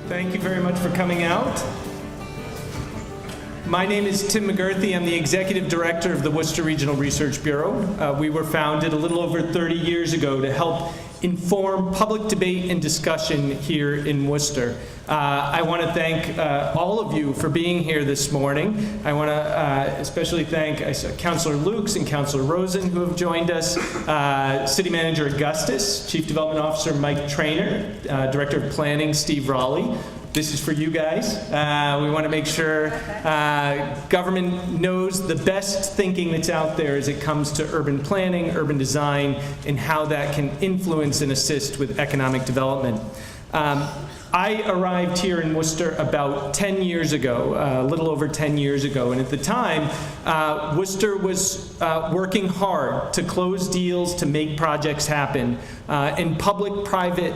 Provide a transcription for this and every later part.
Thank you very much for coming out. My name is Tim McGurthy. I'm the Executive Director of the Worcester Regional Research Bureau. We were founded a little over 30 years ago to help inform public debate and discussion here in Worcester. I want to thank all of you for being here this morning. I want to especially thank Councillor Lukes and Councillor Rosen who have joined us, City Manager Augustus, Chief Development Officer Mike Traynor, Director of Planning Steve Raleigh. This is for you guys. We want to make sure government knows the best thinking that's out there as it comes to urban planning, urban design, and how that can influence and assist with economic development. I arrived here in Worcester about 10 years ago, a little over 10 years ago, and at the time, Worcester was working hard to close deals, to make projects happen, and public-private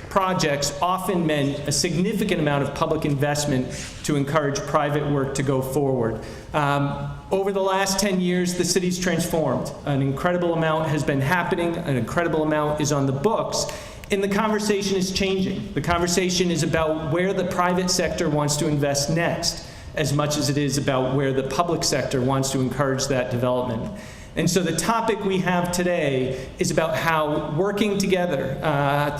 projects often meant a significant amount of public investment to encourage private work to go forward. Over the last 10 years, the city's transformed. An incredible amount has been happening, an incredible amount is on the books, and the conversation is changing. The conversation is about where the private sector wants to invest next, as much as it is about where the public sector wants to encourage that development. And so the topic we have today is about how working together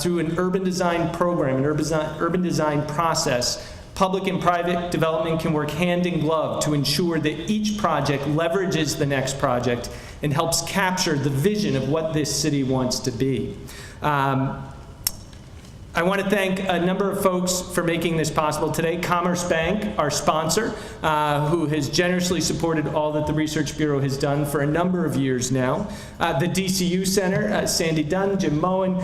through an urban design program, an urban design process, public and private development can work hand in glove to ensure that each project leverages the next project and helps capture the vision of what this city wants to be. I want to thank a number of folks for making this possible today. Commerce Bank, our sponsor, who has generously supported all that the Research Bureau has done for a number of years now. The DCU Center, Sandy Dunn, Jim Moen,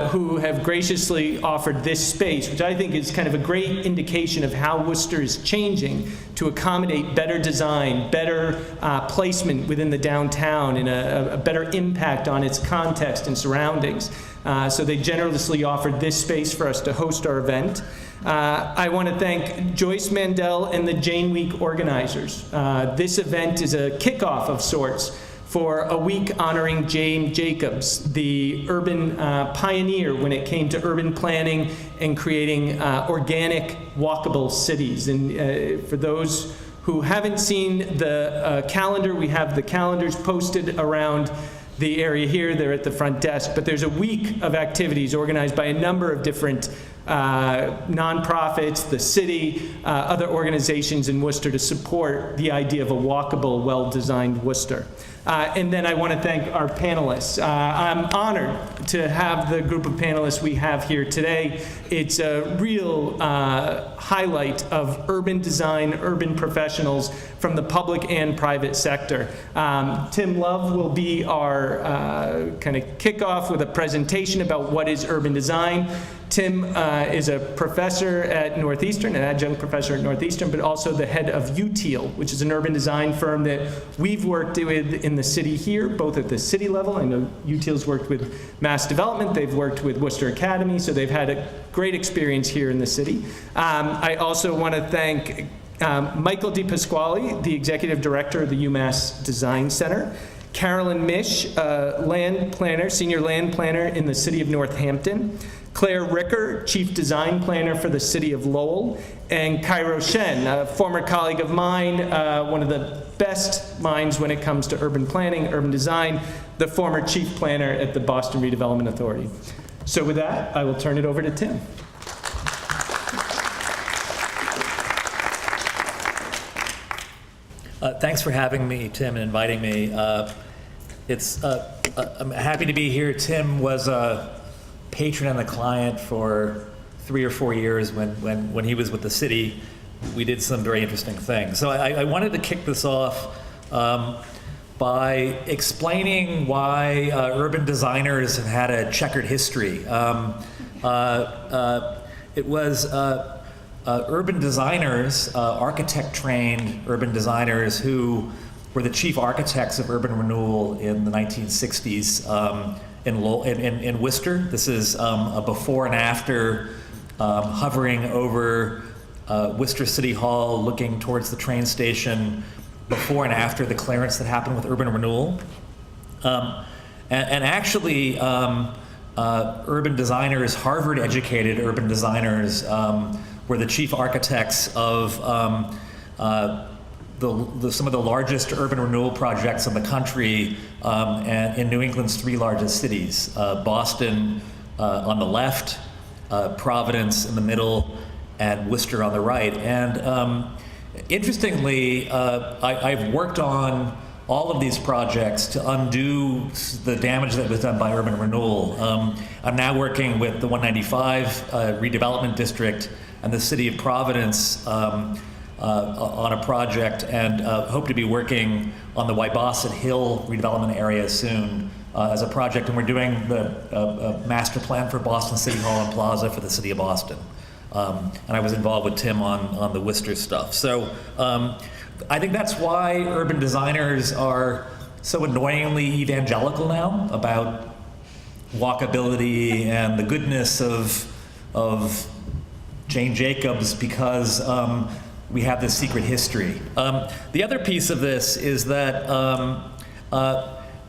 who have graciously offered this space, which I think is kind of a great indication of how Worcester is changing to accommodate better design, better placement within the downtown, and a better impact on its context and surroundings. So they generously offered this space for us to host our event. I want to thank Joyce Mandel and the Jane Week organizers. This event is a kickoff of sorts for a week honoring Jane Jacobs, the urban pioneer when it came to urban planning and creating organic, walkable cities. And for those who haven't seen the calendar, we have the calendars posted around the area here. They're at the front desk, but there's a week of activities organized by a number of different nonprofits, the city, other organizations in Worcester to support the idea of a walkable, well-designed Worcester. And then I want to thank our panelists. I'm honored to have the group of panelists we have here today. It's a real highlight of urban design, urban professionals from the public and private sector. Tim Love will be our kind of kickoff with a presentation about what is urban design. Tim is a professor at Northeastern, an adjunct professor at Northeastern, but also the head of Utile, which is an urban design firm that we've worked with in the city here, both at the city level. I know Utile's worked with Mass Development. They've worked with Worcester Academy, so they've had a great experience here in the city. I also want to thank Michael DiPasquale, the executive director of the UMass Design Center, Carolyn Misch, land planner, senior land planner in the city of Northampton, Claire Ricker, Chief Design Planner for the City of Lowell, and Kairos Shen, a former colleague of mine, one of the best minds when it comes to urban planning, urban design, the former Chief Planner at the Boston Redevelopment Authority. So with that, I will turn it over to Tim. Thanks for having me, Tim, and inviting me. I'm happy to be here. Tim was a patron and a client for 3 or 4 years when he was with the city. We did some very interesting things. So I wanted to kick this off by explaining why urban designers have had a checkered history. It was urban designers, architect-trained urban designers who were the chief architects of urban renewal in the 1960s in Worcester. This is a before and after hovering over Worcester City Hall, looking towards the train station, before and after the clearance that happened with urban renewal. And actually, urban designers, Harvard-educated urban designers, were the chief architects of some of the largest urban renewal projects in the country, and in New England's 3 largest cities: Boston on the left, Providence in the middle, and Worcester on the right. And interestingly, I've worked on all of these projects to undo the damage that was done by urban renewal. I'm now working with the 195 redevelopment district and the city of Providence on a project, and hope to be working on the Wybosset Hill redevelopment area soon as a project. And we're doing the master plan for Boston City Hall and Plaza for the city of Boston. And I was involved with Tim on the Worcester stuff. So I think that's why urban designers are so annoyingly evangelical now about walkability and the goodness of Jane Jacobs, because we have this secret history. The other piece of this is that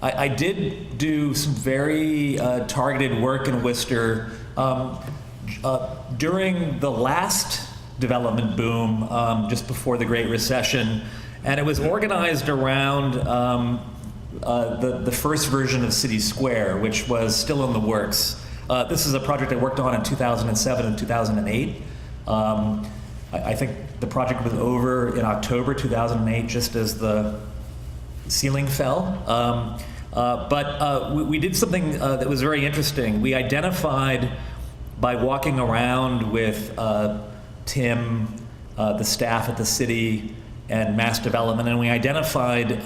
I did do some very targeted work in Worcester during the last development boom, just before the Great Recession, and it was organized around the first version of City Square, which was still in the works. This is a project I worked on in 2007 and 2008. I think the project was over in October 2008, just as the ceiling fell. But we did something that was very interesting. We identified, by walking around with Tim, the staff at the city, and Mass Development, and we identified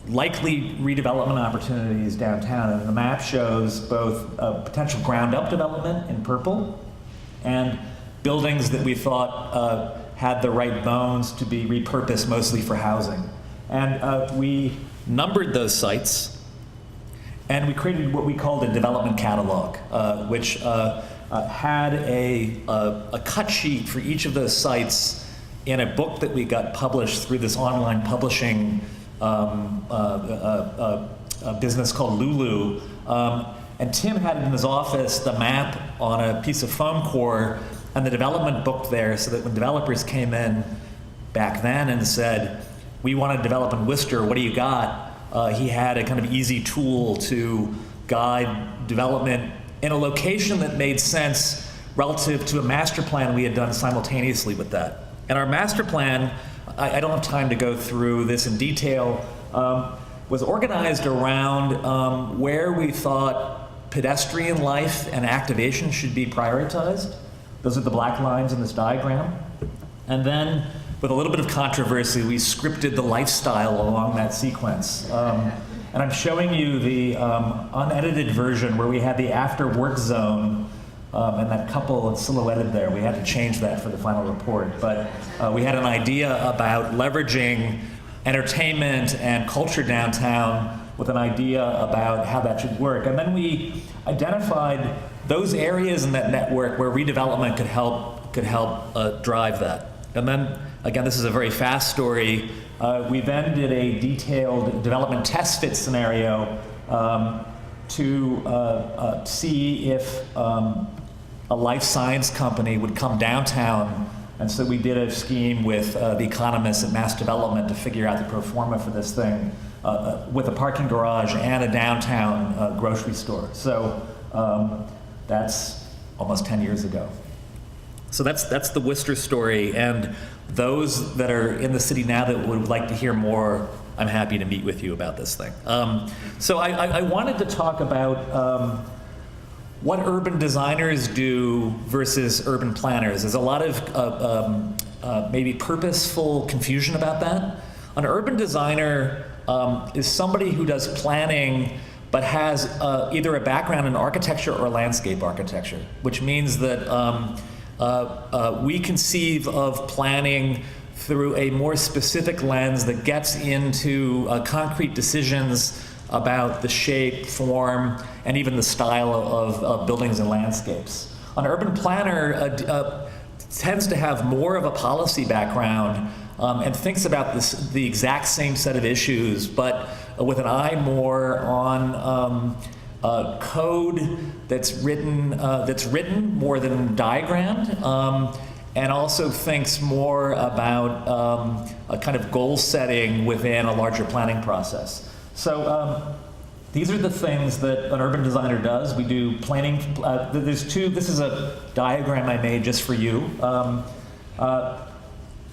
likely redevelopment opportunities downtown. And the map shows both potential ground-up development in purple and buildings that we thought had the right bones to be repurposed mostly for housing. And we numbered those sites, and we created what we called a development catalog, which had a cut sheet for each of those sites in a book that we got published through this online publishing business called Lulu. And Tim had in his office the map on a piece of foam core and the development book there, so that when developers came in back then and said, "We want to develop in Worcester, what do you got?" He had a kind of easy tool to guide development in a location that made sense relative to a master plan we had done simultaneously with that. And our master plan, I don't have time to go through this in detail, was organized around where we thought pedestrian life and activation should be prioritized. Those are the black lines in this diagram. And then, with a little bit of controversy, we scripted the lifestyle along that sequence. And I'm showing you the unedited version where we had the after-work zone, and that couple silhouetted there. We had to change that for the final report. But we had an idea about leveraging entertainment and culture downtown with an idea about how that should work. And then we identified those areas in that network where redevelopment could help drive that. And then, again, this is a very fast story. We then did a detailed development test fit scenario to see if a life science company would come downtown. And so we did a scheme with the economists at Mass Development to figure out the pro forma for this thing with a parking garage and a downtown grocery store. So that's almost 10 years ago. So that's the Worcester story, and those that are in the city now that would like to hear more, I'm happy to meet with you about this thing. So I wanted to talk about what urban designers do versus urban planners. There's a lot of maybe purposeful confusion about that. An urban designer is somebody who does planning but has either a background in architecture or landscape architecture, which means that we conceive of planning through a more specific lens that gets into concrete decisions about the shape, form, and even the style of buildings and landscapes. An urban planner tends to have more of a policy background and thinks about the exact same set of issues, but with an eye more on code that's written more than diagrammed, and also thinks more about a kind of goal setting within a larger planning process. So these are the things that an urban designer does. We do planning. This is a diagram I made just for you.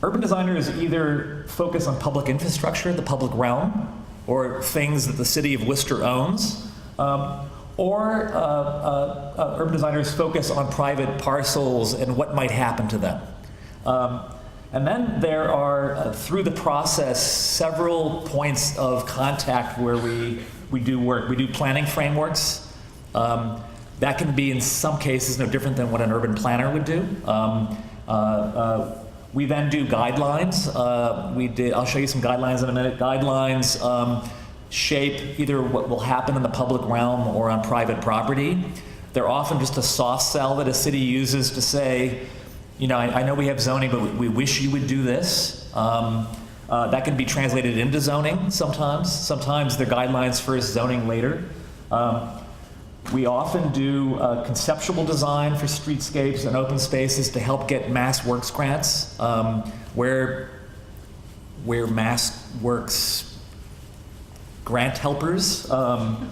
Urban designers either focus on public infrastructure, the public realm, or things that the city of Worcester owns, or urban designers focus on private parcels and what might happen to them. And then there are, through the process, several points of contact where we do work. We do planning frameworks. That can be, in some cases, no different than what an urban planner would do. We then do guidelines. I'll show you some guidelines in a minute. Guidelines shape either what will happen in the public realm or on private property. They're often just a soft sell that a city uses to say, you know, I know we have zoning, but we wish you would do this. That can be translated into zoning sometimes. Sometimes they're guidelines first, zoning later. We often do conceptual design for streetscapes and open spaces to help get Mass Works grants, where Mass Works grant helpers. And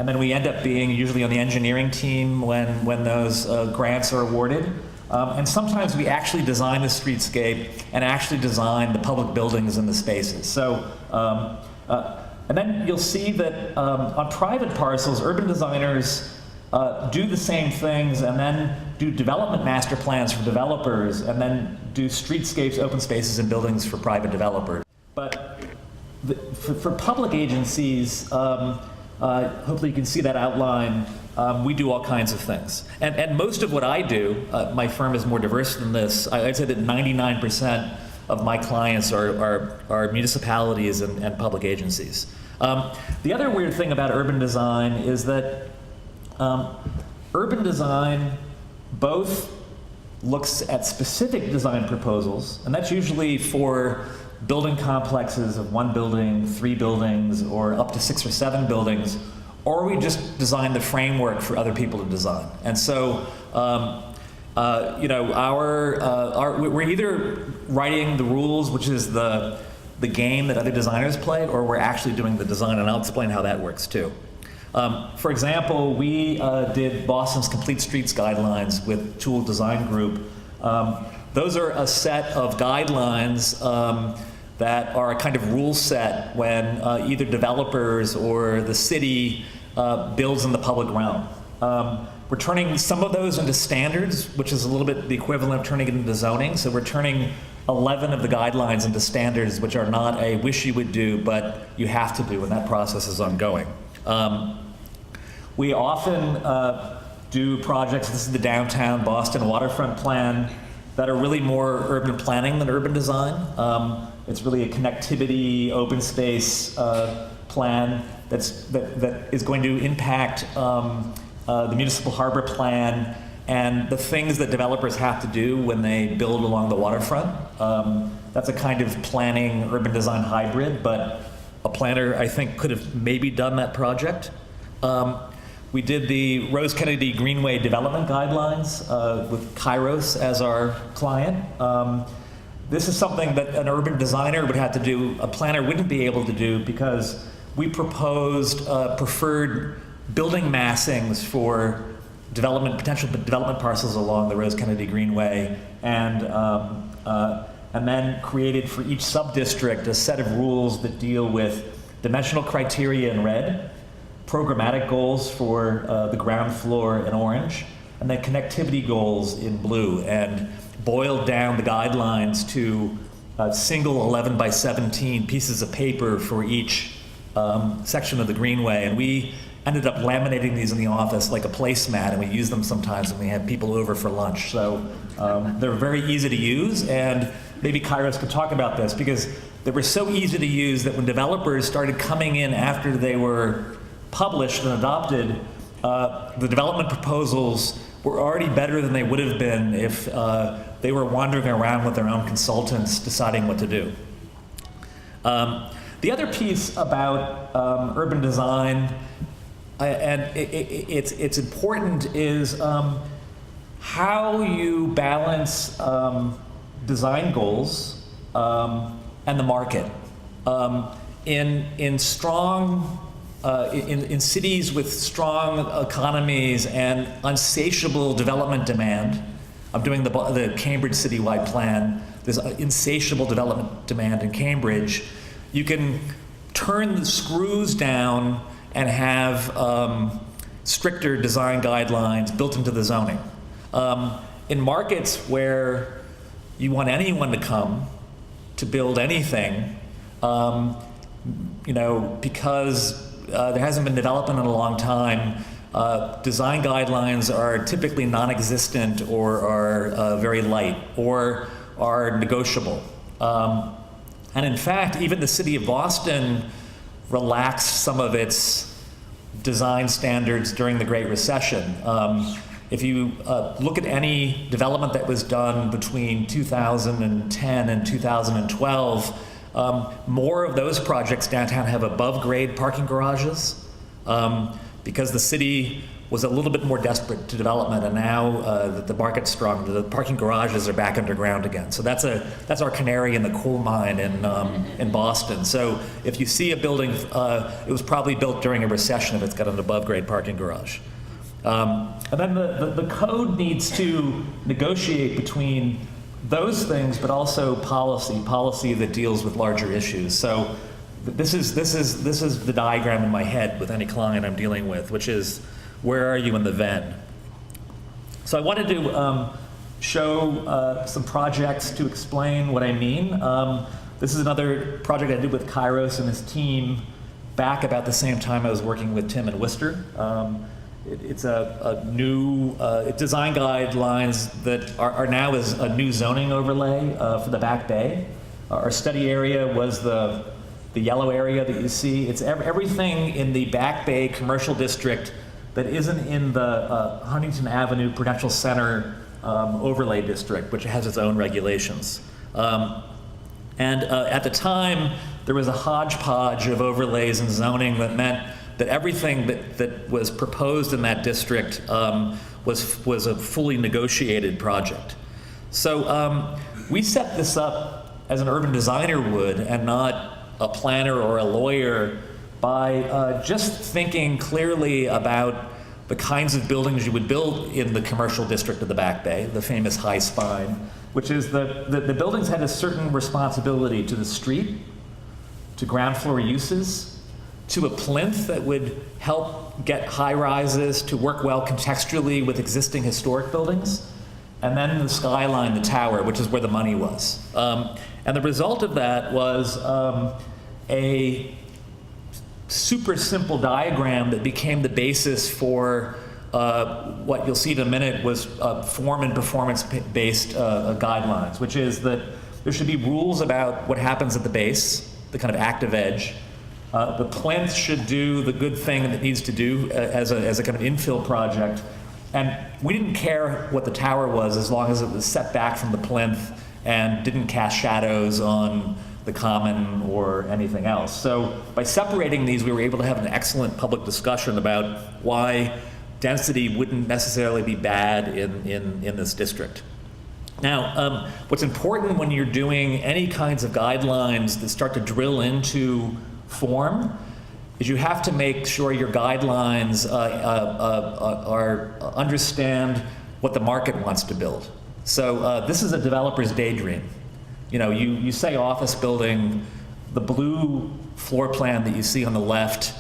then we end up being usually on the engineering team when those grants are awarded. And sometimes we actually design the streetscape and actually design the public buildings and the spaces. So, and then you'll see that on private parcels, urban designers do the same things and then do development master plans for developers and then do streetscapes, open spaces, and buildings for private developers. But for public agencies, hopefully you can see that outline. We do all kinds of things. And most of what I do, my firm is more diverse than this. I'd say that 99% of my clients are municipalities and public agencies. The other weird thing about urban design is that urban design both looks at specific design proposals, and that's usually for building complexes of 1 building, 3 buildings, or up to 6 or 7 buildings, or we just design the framework for other people to design. And so, you know, we're either writing the rules, which is the game that other designers play, or we're actually doing the design, and I'll explain how that works too. For example, we did Boston's Complete Streets Guidelines with Tool Design Group. Those are a set of guidelines that are a kind of rule set when either developers or the city builds in the public realm. We're turning some of those into standards, which is a little bit the equivalent of turning it into zoning. So we're turning 11 of the guidelines into standards, which are not a wish you would do, but you have to do, and that process is ongoing. We often do projects, this is the downtown Boston waterfront plan, that are really more urban planning than urban design. It's really a connectivity, open space plan that is going to impact the municipal harbor plan and the things that developers have to do when they build along the waterfront. That's a kind of planning urban design hybrid, but a planner, I think, could have maybe done that project. We did the Rose Kennedy Greenway Development Guidelines with Kairos as our client. This is something that an urban designer would have to do, a planner wouldn't be able to do, because we proposed preferred building massings for potential development parcels along the Rose Kennedy Greenway, and then created for each sub-district a set of rules that deal with dimensional criteria in red, programmatic goals for the ground floor in orange, and then connectivity goals in blue, and boiled down the guidelines to single 11 by 17 pieces of paper for each section of the greenway. And we ended up laminating these in the office like a placemat, and we use them sometimes when we have people over for lunch. So they're very easy to use, and maybe Kairos could talk about this, because they were so easy to use that when developers started coming in after they were published and adopted, the development proposals were already better than they would have been if they were wandering around with their own consultants deciding what to do. The other piece about urban design, and it's important, is how you balance design goals and the market. In strong, in cities with strong economies and unsatiable development demand, I'm doing the Cambridge citywide plan, there's insatiable development demand in Cambridge, you can turn the screws down and have stricter design guidelines built into the zoning. In markets where you want anyone to come to build anything, because there hasn't been development in a long time, design guidelines are typically non-existent or are very light or are negotiable. And in fact, even the city of Boston relaxed some of its design standards during the Great Recession. If you look at any development that was done between 2010 and 2012, more of those projects downtown have above-grade parking garages because the city was a little bit more desperate to development, and now that the market's strong, the parking garages are back underground again. So that's our canary in the coal mine in Boston. So if you see a building, it was probably built during a recession if it's got an above-grade parking garage. And then the code needs to negotiate between those things, but also policy that deals with larger issues. So this is the diagram in my head with any client I'm dealing with, which is, where are you in the Venn? So I wanted to show some projects to explain what I mean. This is another project I did with Kairos and his team back about the same time I was working with Tim and Worcester. It's a new design guidelines that are now as a new zoning overlay for the Back Bay. Our study area was the yellow area that you see. It's everything in the Back Bay commercial district that isn't in the Huntington Avenue Prudential Center overlay district, which has its own regulations. And at the time, there was a hodgepodge of overlays and zoning that meant that everything that was proposed in that district was a fully negotiated project. So we set this up as an urban designer would, and not a planner or a lawyer, by just thinking clearly about the kinds of buildings you would build in the commercial district of the Back Bay, the famous high spine, which is that the buildings had a certain responsibility to the street, to ground floor uses, to a plinth that would help get high rises to work well contextually with existing historic buildings, and then the skyline, the tower, which is where the money was. And the result of that was a super simple diagram that became the basis for what you'll see in a minute was form and performance-based guidelines, which is that there should be rules about what happens at the base, the kind of active edge. The plinth should do the good thing that it needs to do as a kind of infill project. And we didn't care what the tower was as long as it was set back from the plinth and didn't cast shadows on the common or anything else. So by separating these, we were able to have an excellent public discussion about why density wouldn't necessarily be bad in this district. Now, what's important when you're doing any kinds of guidelines that start to drill into form is you have to make sure your guidelines understand what the market wants to build. So this is a developer's daydream. You know, you say office building, the blue floor plan that you see on the left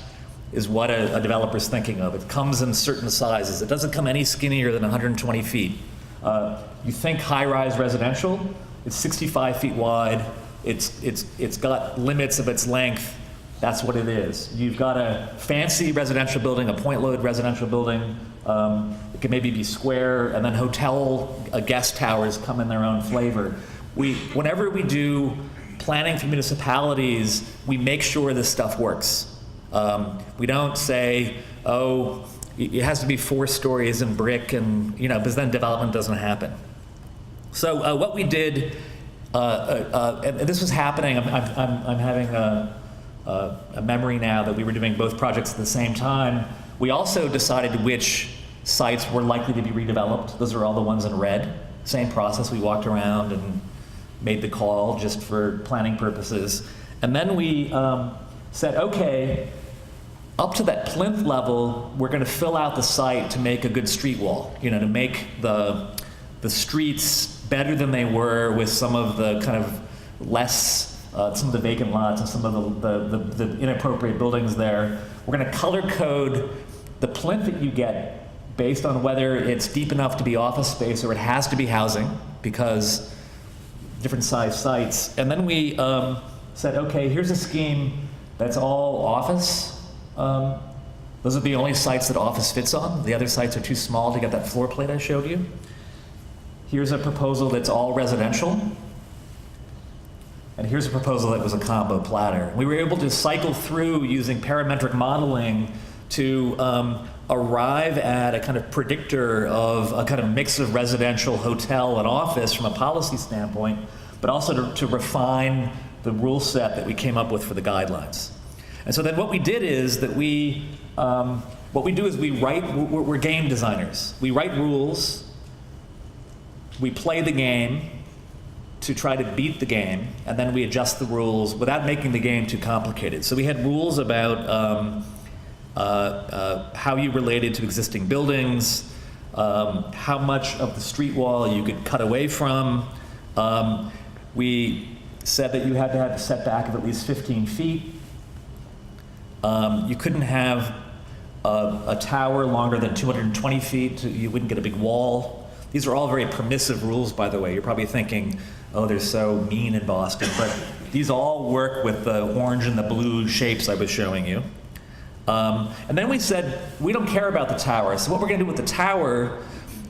is what a developer's thinking of. It comes in certain sizes. It doesn't come any skinnier than 120 feet. You think high-rise residential, it's 65 feet wide. It's got limits of its length. That's what it is. You've got a fancy residential building, a point-load residential building. It can maybe be square, and then hotel guest towers come in their own flavor. Whenever we do planning for municipalities, we make sure this stuff works. We don't say, oh, it has to be 4 stories and brick, and because then development doesn't happen. So what we did, and this was happening. I'm having a memory now that we were doing both projects at the same time. We also decided which sites were likely to be redeveloped. Those are all the ones in red. Same process. We walked around and made the call just for planning purposes. And then we said, okay, up to that plinth level, we're going to fill out the site to make a good street wall, to make the streets better than they were with some of the kind of less, some of the vacant lots and some of the inappropriate buildings there. We're going to color code the plinth that you get based on whether it's deep enough to be office space or it has to be housing, because different size sites. And then we said, okay, here's a scheme that's all office. Those are the only sites that office fits on. The other sites are too small to get that floor plate I showed you. Here's a proposal that's all residential. And here's a proposal that was a combo platter. We were able to cycle through using parametric modeling to arrive at a kind of predictor of a kind of mix of residential, hotel, and office from a policy standpoint, but also to refine the rule set that we came up with for the guidelines. And so then what we did is that what we do is we're game designers. We write rules, we play the game to try to beat the game, and then we adjust the rules without making the game too complicated. So we had rules about how you related to existing buildings, how much of the street wall you could cut away from. We said that you had to have a setback of at least 15 feet. You couldn't have a tower longer than 220 feet. You wouldn't get a big wall. These are all very permissive rules, by the way. You're probably thinking, oh, they're so mean in Boston. But these all work with the orange and the blue shapes I was showing you. And then we said, we don't care about the tower. So what we're going to do with the tower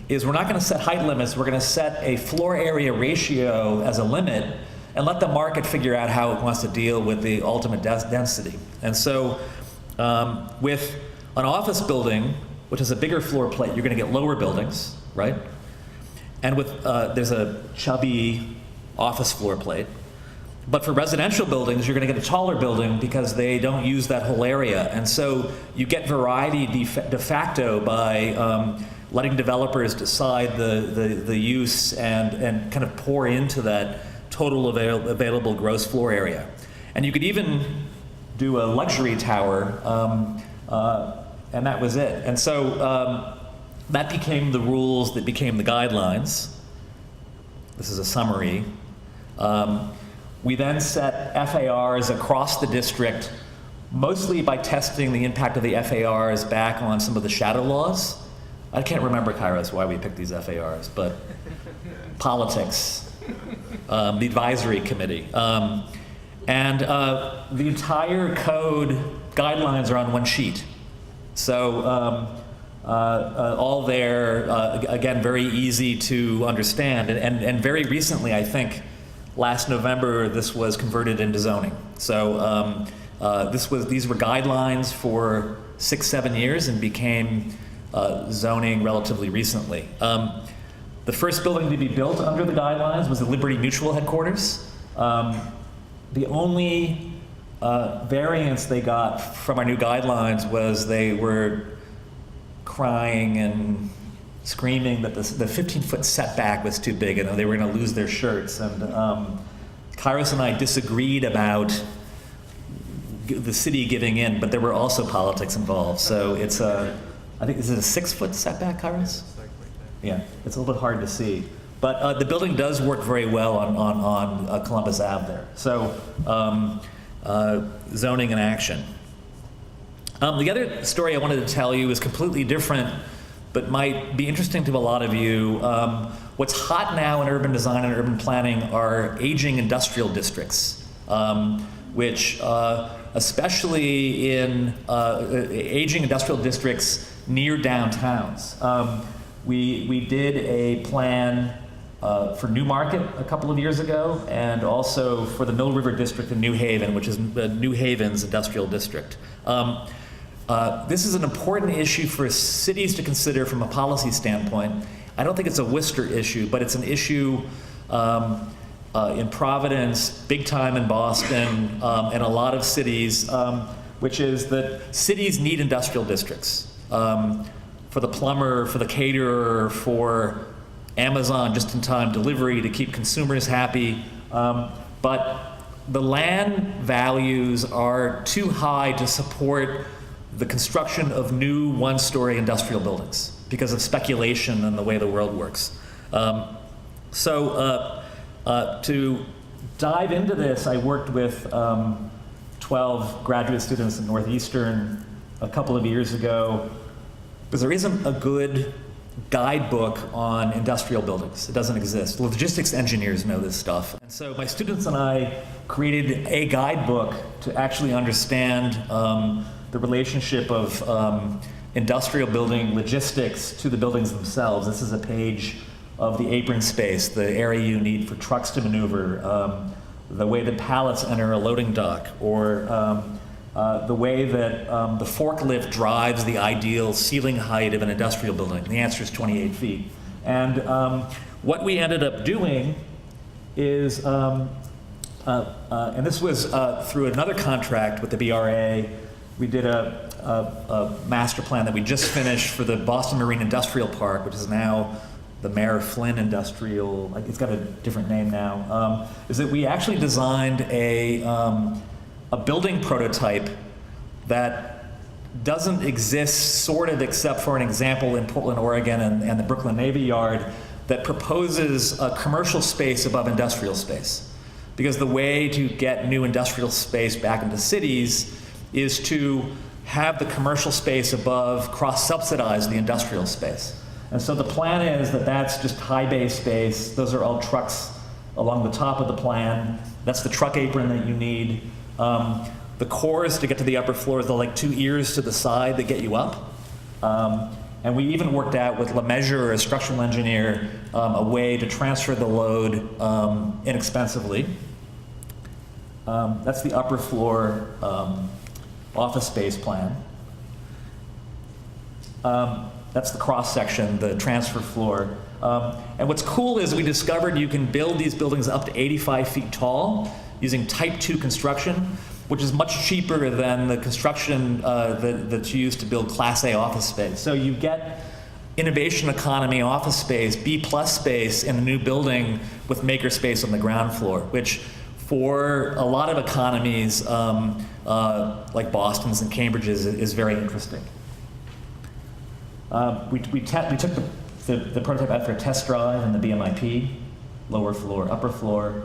is we're not going to set height limits. We're going to set a floor area ratio as a limit and let the market figure out how it wants to deal with the ultimate density. And so with an office building, which is a bigger floor plate, you're going to get lower buildings, right? And with there's a chubby office floor plate. But for residential buildings, you're going to get a taller building because they don't use that whole area. And so you get variety de facto by letting developers decide the use and kind of pour into that total available gross floor area. And you could even do a luxury tower, and that was it. And so that became the rules that became the guidelines. This is a summary. We then set FARs across the district, mostly by testing the impact of the FARs back on some of the shadow laws. I can't remember, Kairos, why we picked these FARs, but politics, the advisory committee. And the entire code guidelines are on one sheet. So all there, again, very easy to understand. And very recently, I think, last November, this was converted into zoning. So these were guidelines for 6-7 years and became zoning relatively recently. The first building to be built under the guidelines was the Liberty Mutual headquarters. The only variance they got from our new guidelines was they were crying and screaming that the 15-foot setback was too big and they were going to lose their shirts. And Kairos and I disagreed about the city giving in, but there were also politics involved. So it's I think, is it a 6-foot setback, Kairos? Yeah, it's a little bit hard to see. But the building does work very well on Columbus Ave there. So zoning in action. The other story I wanted to tell you is completely different, but might be interesting to a lot of you. What's hot now in urban design and urban planning are aging industrial districts, which especially in aging industrial districts near downtowns. We did a plan for Newmarket a couple of years ago, and also for the Mill River District in New Haven, which is New Haven's industrial district. This is an important issue for cities to consider from a policy standpoint. I don't think it's a Worcester issue, but it's an issue in Providence, big time in Boston, and a lot of cities, which is that cities need industrial districts for for the plumber, for the caterer, for Amazon just-in-time delivery to keep consumers happy. But the land values are too high to support the construction of new one-story industrial buildings because of speculation and the way the world works. So to dive into this, I worked with 12 graduate students in Northeastern a couple of years ago, because there isn't a good guidebook on industrial buildings. It doesn't exist. Logistics engineers know this stuff. And so my students and I created a guidebook to actually understand the relationship of industrial building logistics to the buildings themselves. This is a page of the apron space, the area you need for trucks to maneuver, the way that pallets enter a loading dock, or the way that the forklift drives the ideal ceiling height of an industrial building. The answer is 28 feet. And what we ended up doing is, and this was through another contract with the BRA, we did a master plan that we just finished for the Boston Marine Industrial Park, which is now the Mayor Flynn Industrial, it's got a different name now, is that we actually designed a building prototype that doesn't exist sort of except for an example in Portland, Oregon and the Brooklyn Navy Yard that proposes a commercial space above industrial space. Because the way to get new industrial space back into cities is to have the commercial space above cross-subsidize the industrial space. And so the plan is that that's just high bay space. Those are all trucks along the top of the plan. That's the truck apron that you need. The cores to get to the upper floors, they're like 2 ears to the side that get you up. And we even worked out with LeMessurier, a structural engineer, a way to transfer the load inexpensively. That's the upper floor office space plan. That's the cross section, the transfer floor. And what's cool is we discovered you can build these buildings up to 85 feet tall using type 2 construction, which is much cheaper than the construction that's used to build Class A office space. So you get innovation economy office space, B+ space in a new building with maker space on the ground floor, which for a lot of economies, like Boston's and Cambridge's, is very interesting. We took the prototype out for a test drive in the BMIP, lower floor, upper floor,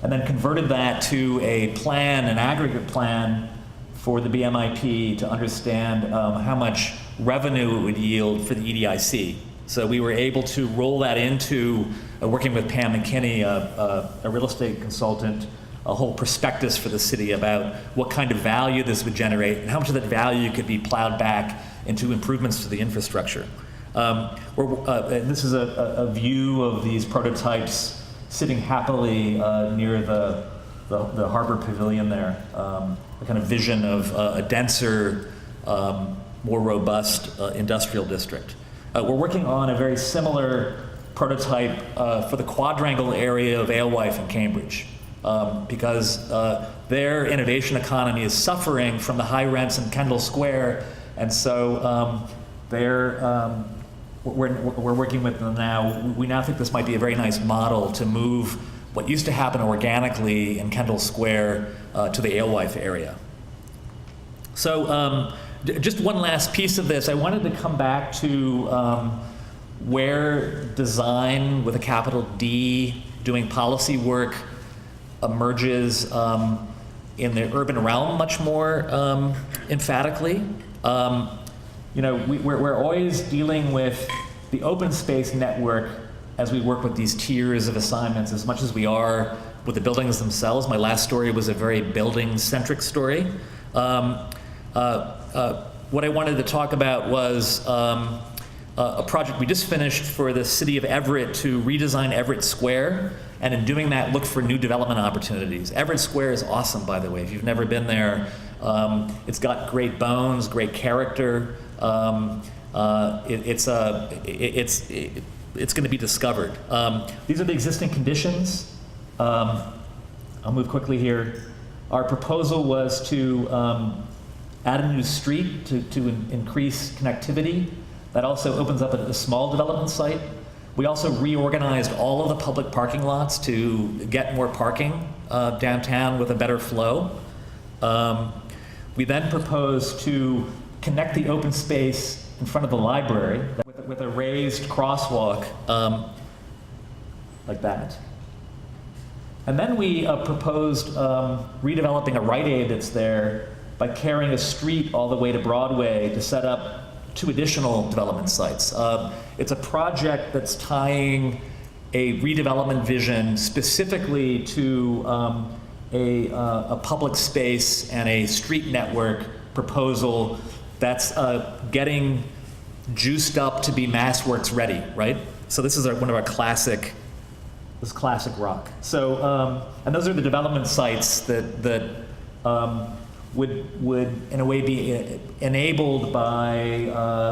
and then converted that to a plan, an aggregate plan for the BMIP to understand how much revenue it would yield for the EDIC. So we were able to roll that into working with Pam McKinney, a real estate consultant, a whole prospectus for the city about what kind of value this would generate and how much of that value could be plowed back into improvements to the infrastructure. This is a view of these prototypes sitting happily near the harbor pavilion there, a kind of vision of a denser, more robust industrial district. We're working on a very similar prototype for the quadrangle area of Alewife and Cambridge, because their innovation economy is suffering from the high rents in Kendall Square, and so we're working with them now. We now think this might be a very nice model to move what used to happen organically in Kendall Square to the Alewife area. So just one last piece of this. I wanted to come back to where design with a capital D, doing policy work, emerges in the urban realm much more emphatically. We're always dealing with the open space network as we work with these tiers of assignments as much as we are with the buildings themselves. My last story was a very building-centric story. What I wanted to talk about was a project we just finished for the city of Everett to redesign Everett Square, and in doing that, look for new development opportunities. Everett Square is awesome, by the way. If you've never been there, it's got great bones, great character. It's going to be discovered. These are the existing conditions. I'll move quickly here. Our proposal was to add a new street to increase connectivity. That also opens up a small development site. We also reorganized all of the public parking lots to get more parking downtown with a better flow. We then proposed to connect the open space in front of the library with a raised crosswalk like that. And then we proposed redeveloping a Rite Aid that's there by carrying a street all the way to Broadway to set up 2 additional development sites. It's a project that's tying a redevelopment vision specifically to a public space and a street network proposal that's getting juiced up to be MassWorks ready, right? So this is one of our classic rock. So, and those are the development sites that would in a way be enabled by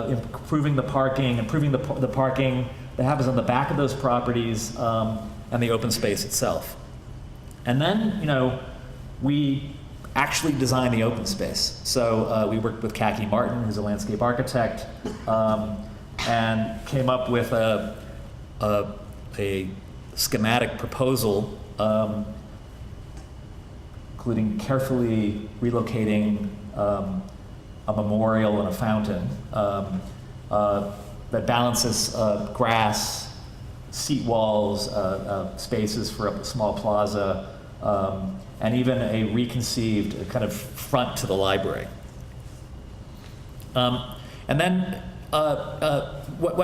improving the parking that happens on the back of those properties and the open space itself. And then, we actually designed the open space. So we worked with Kaki Martin, who's a landscape architect, and came up with a schematic proposal, including carefully relocating a memorial and a fountain that balances grass, seat walls, spaces for a small plaza, and even a reconceived kind of front to the library. And then what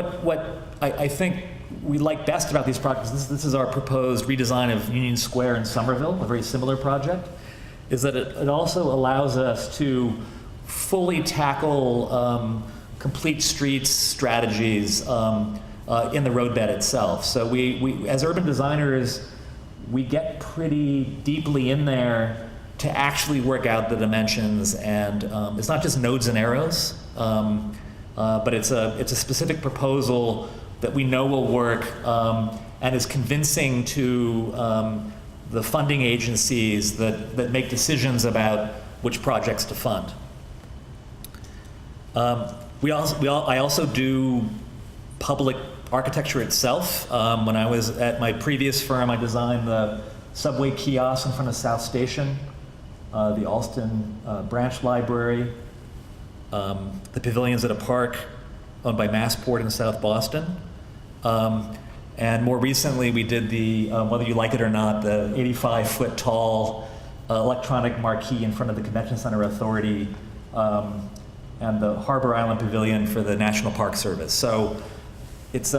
I think we like best about these projects, this is our proposed redesign of Union Square in Somerville, a very similar project, is that it also allows us to fully tackle complete streets strategies in the roadbed itself. So we as urban designers, we get pretty deeply in there to actually work out the dimensions, and it's not just nodes and arrows, but it's a specific proposal that we know will work and is convincing to the funding agencies that make decisions about which projects to fund. I also do public architecture itself. When I was at my previous firm, I designed the subway kiosk in front of South Station, the Alston branch library, the pavilions at a park owned by Massport in South Boston. And more recently, we did the, whether you like it or not, the 85-foot tall electronic marquee in front of the Convention Center Authority, and the Harbor Island Pavilion for the National Park Service. So it's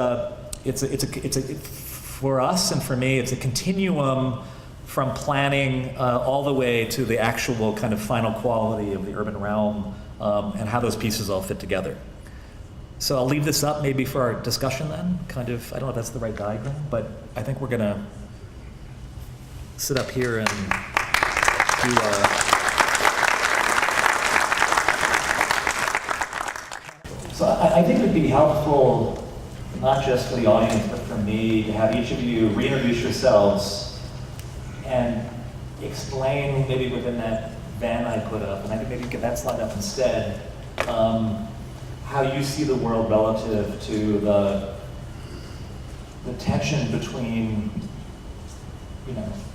for us and for me, it's a continuum from planning all the way to the actual kind of final quality of the urban realm, and how those pieces all fit together. So I'll leave this up maybe for our discussion then, kind of, I don't know if that's the right diagram, but I think we're gonna sit up here and do So I think it'd be helpful, not just for the audience, but for me, to have each of you reintroduce yourselves and explain, maybe within that van I put up, and I think maybe get that slide up instead, how you see the world relative to the tension between,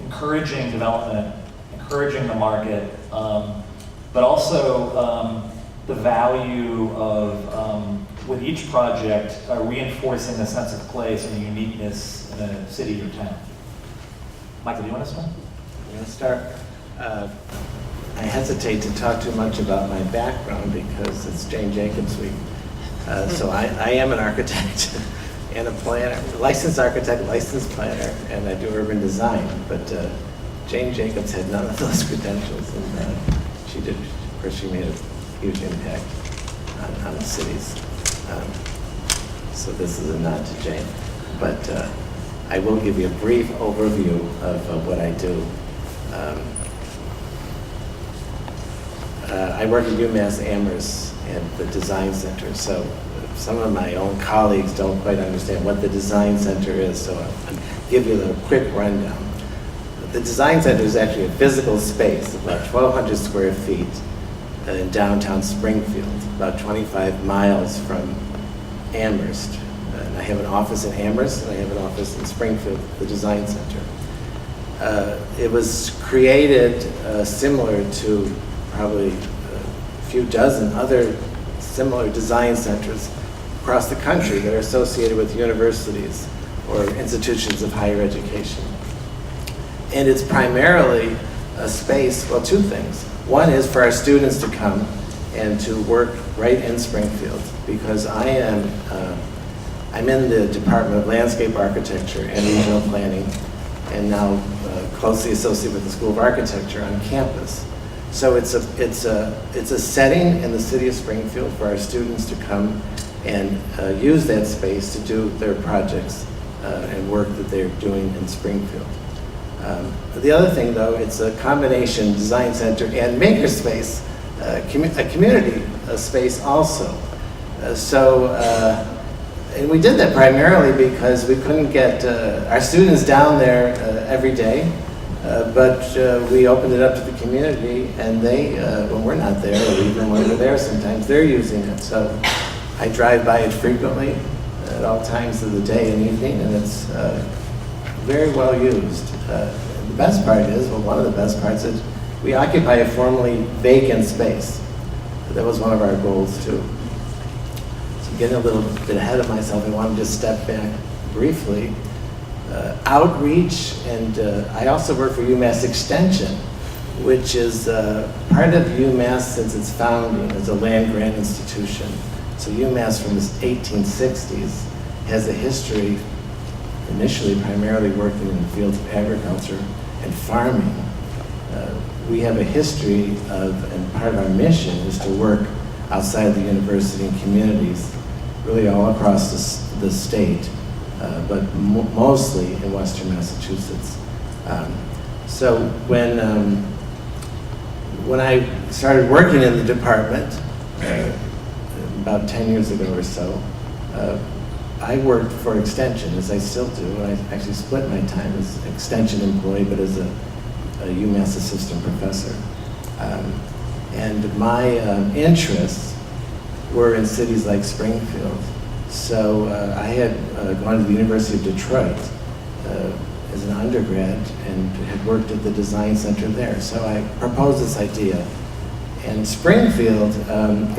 encouraging development, encouraging the market, but also the value of, with each project, reinforcing a sense of place and uniqueness in a city or town. Michael, do you want to start? I'm going to start. I hesitate to talk too much about my background because it's Jane Jacobs Week. So I am an architect and a planner, licensed architect, licensed planner, and I do urban design. But Jane Jacobs had none of those credentials, and she did. Of course, she made a huge impact on the cities. So this is a nod to Jane. But I will give you a brief overview of what I do. I work at UMass Amherst at the Design Center, so some of my own colleagues don't quite understand what the Design Center is, so I'll give you a quick rundown. The Design Center is actually a physical space, about 1,200 square feet, in downtown Springfield, about 25 miles from Amherst. And I have an office in Amherst, and I have an office in Springfield, the Design Center. It was created similar to probably a few dozen other similar design centers across the country that are associated with universities or institutions of higher education. And it's primarily a space, well, two things. One is for our students to come and to work right in Springfield, because I'm in the Department of Landscape Architecture and Regional Planning, and now closely associated with the School of Architecture on campus. So it's a setting in the city of Springfield for our students to come and use that space to do their projects and work that they're doing in Springfield. The other thing, though, it's a combination design center and makerspace, a community space also. And we did that primarily because we couldn't get our students down there every day, but we opened it up to the community, and they, when we're not there, or even when we're there sometimes, they're using it. So I drive by it frequently at all times of the day and evening, and it's very well used. The best part is, well, one of the best parts is we occupy a formerly vacant space. That was one of our goals too. So getting a little bit ahead of myself, I wanted to step back briefly. Outreach, and I also work for UMass Extension, which is part of UMass since its founding as a land-grant institution. So UMass from the 1860s has a history, initially primarily working in the fields of agriculture and farming. We have a history of, and part of our mission is to work outside the university and communities, really all across the state, but mostly in Western Massachusetts. So when I started working in the department, about 10 years ago or so, I worked for Extension, as I still do. I actually split my time as Extension employee, but as a UMass assistant professor. And my interests were in cities like Springfield. So I had gone to the University of Detroit as an undergrad and had worked at the design center there. So I proposed this idea. And Springfield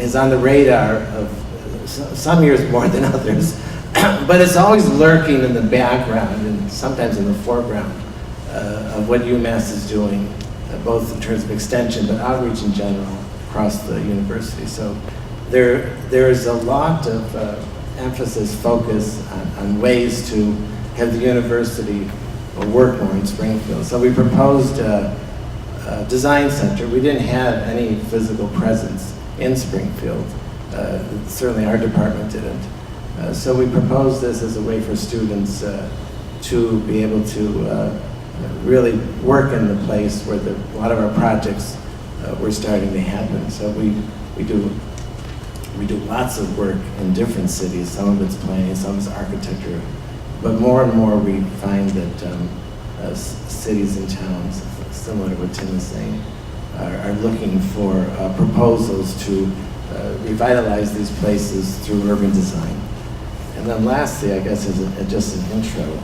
is on the radar of some years more than others, but it's always lurking in the background and sometimes in the foreground of what UMass is doing, both in terms of extension but outreach in general across the university. So there is a lot of emphasis, focus on ways to have the university work more in Springfield. So we proposed a design center. We didn't have any physical presence in Springfield. Certainly our department didn't. So we proposed this as a way for students to be able to really work in the place where a lot of our projects were starting to happen. So we do lots of work in different cities. Some of it's planning, some of it's architecture, but more and more we find that cities and towns, similar to what Tim was saying, are looking for proposals to revitalize these places through urban design. And then lastly, I guess, is just an intro.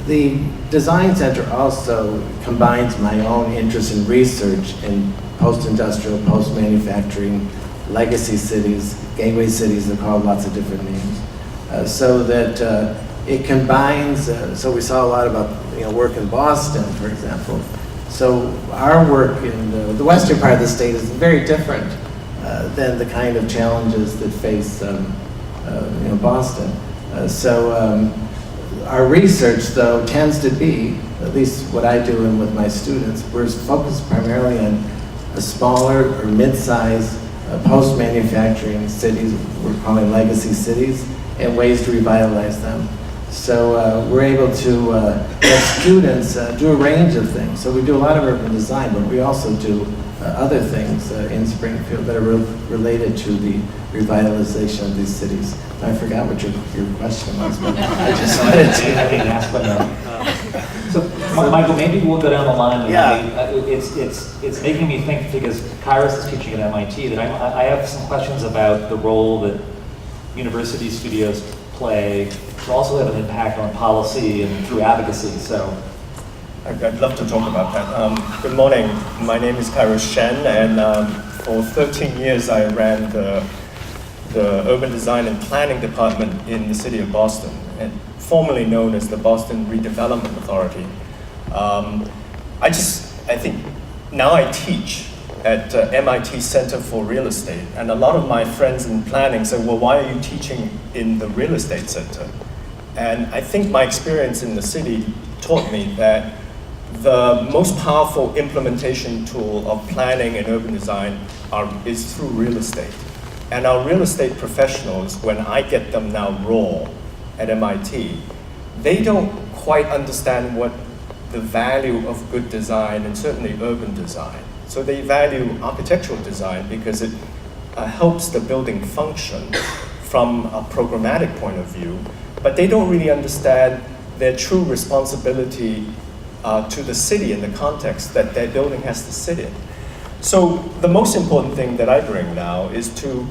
The Design Center also combines my own interest in research in post-industrial, post-manufacturing, legacy cities, gateway cities, they're called lots of different names, so that it combines, so we saw a lot about work in Boston, for example. So our work in the western part of the state is very different than the kind of challenges that face Boston. Our research, though, tends to be, at least what I do and with my students, we're focused primarily on smaller or mid-sized post-manufacturing cities, we're calling legacy cities, and ways to revitalize them. So we're able to have students do a range of things. So we do a lot of urban design, but we also do other things in Springfield that are related to the revitalization of these cities. I forgot what your question was, but I just wanted to. So, Michael, maybe we'll go down the line. Yeah. It's making me think, because Kairos is teaching at MIT, that I have some questions about the role that university studios play to also have an impact on policy and through advocacy. So, I'd love to talk about that. Good morning. My name is Kairos Shen, and for 13 years I ran the Urban Design and Planning Department in the city of Boston, and formerly known as the Boston Redevelopment Authority. I think now I teach at MIT Center for Real Estate, and a lot of my friends in planning say, well, why are you teaching in the real estate center? And I think my experience in the city taught me that the most powerful implementation tool of planning and urban design is through real estate. And our real estate professionals, when I get them now raw at MIT, they don't quite understand what the value of good design and certainly urban design. So they value architectural design because it helps the building function from a programmatic point of view, but they don't really understand their true responsibility to the city in the context that their building has to sit in. So the most important thing that I bring now is to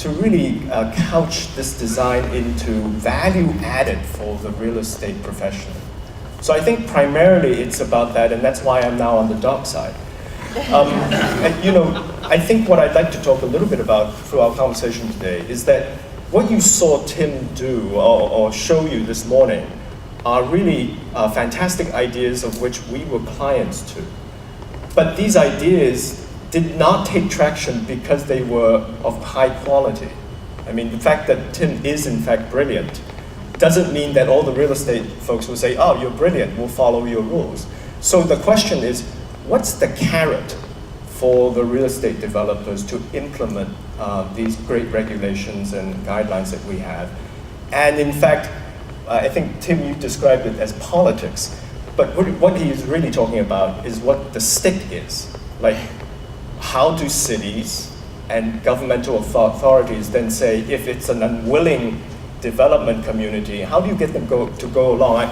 really couch this design into value added for the real estate professional. So I think primarily it's about that, and that's why I'm now on the dark side. I think what I'd like to talk a little bit about through our conversation today is that what you saw Tim do or show you this morning are really fantastic ideas of which we were clients to. But these ideas did not take traction because they were of high quality. I mean, the fact that Tim is in fact brilliant doesn't mean that all the real estate folks will say, oh, you're brilliant, we'll follow your rules. So the question is, what's the carrot for the real estate developers to implement these great regulations and guidelines that we have? And in fact, I think, Tim, you described it as politics, but what he is really talking about is what the stick is. Like, how do cities and governmental authorities then say, if it's an unwilling development community, how do you get them to go along?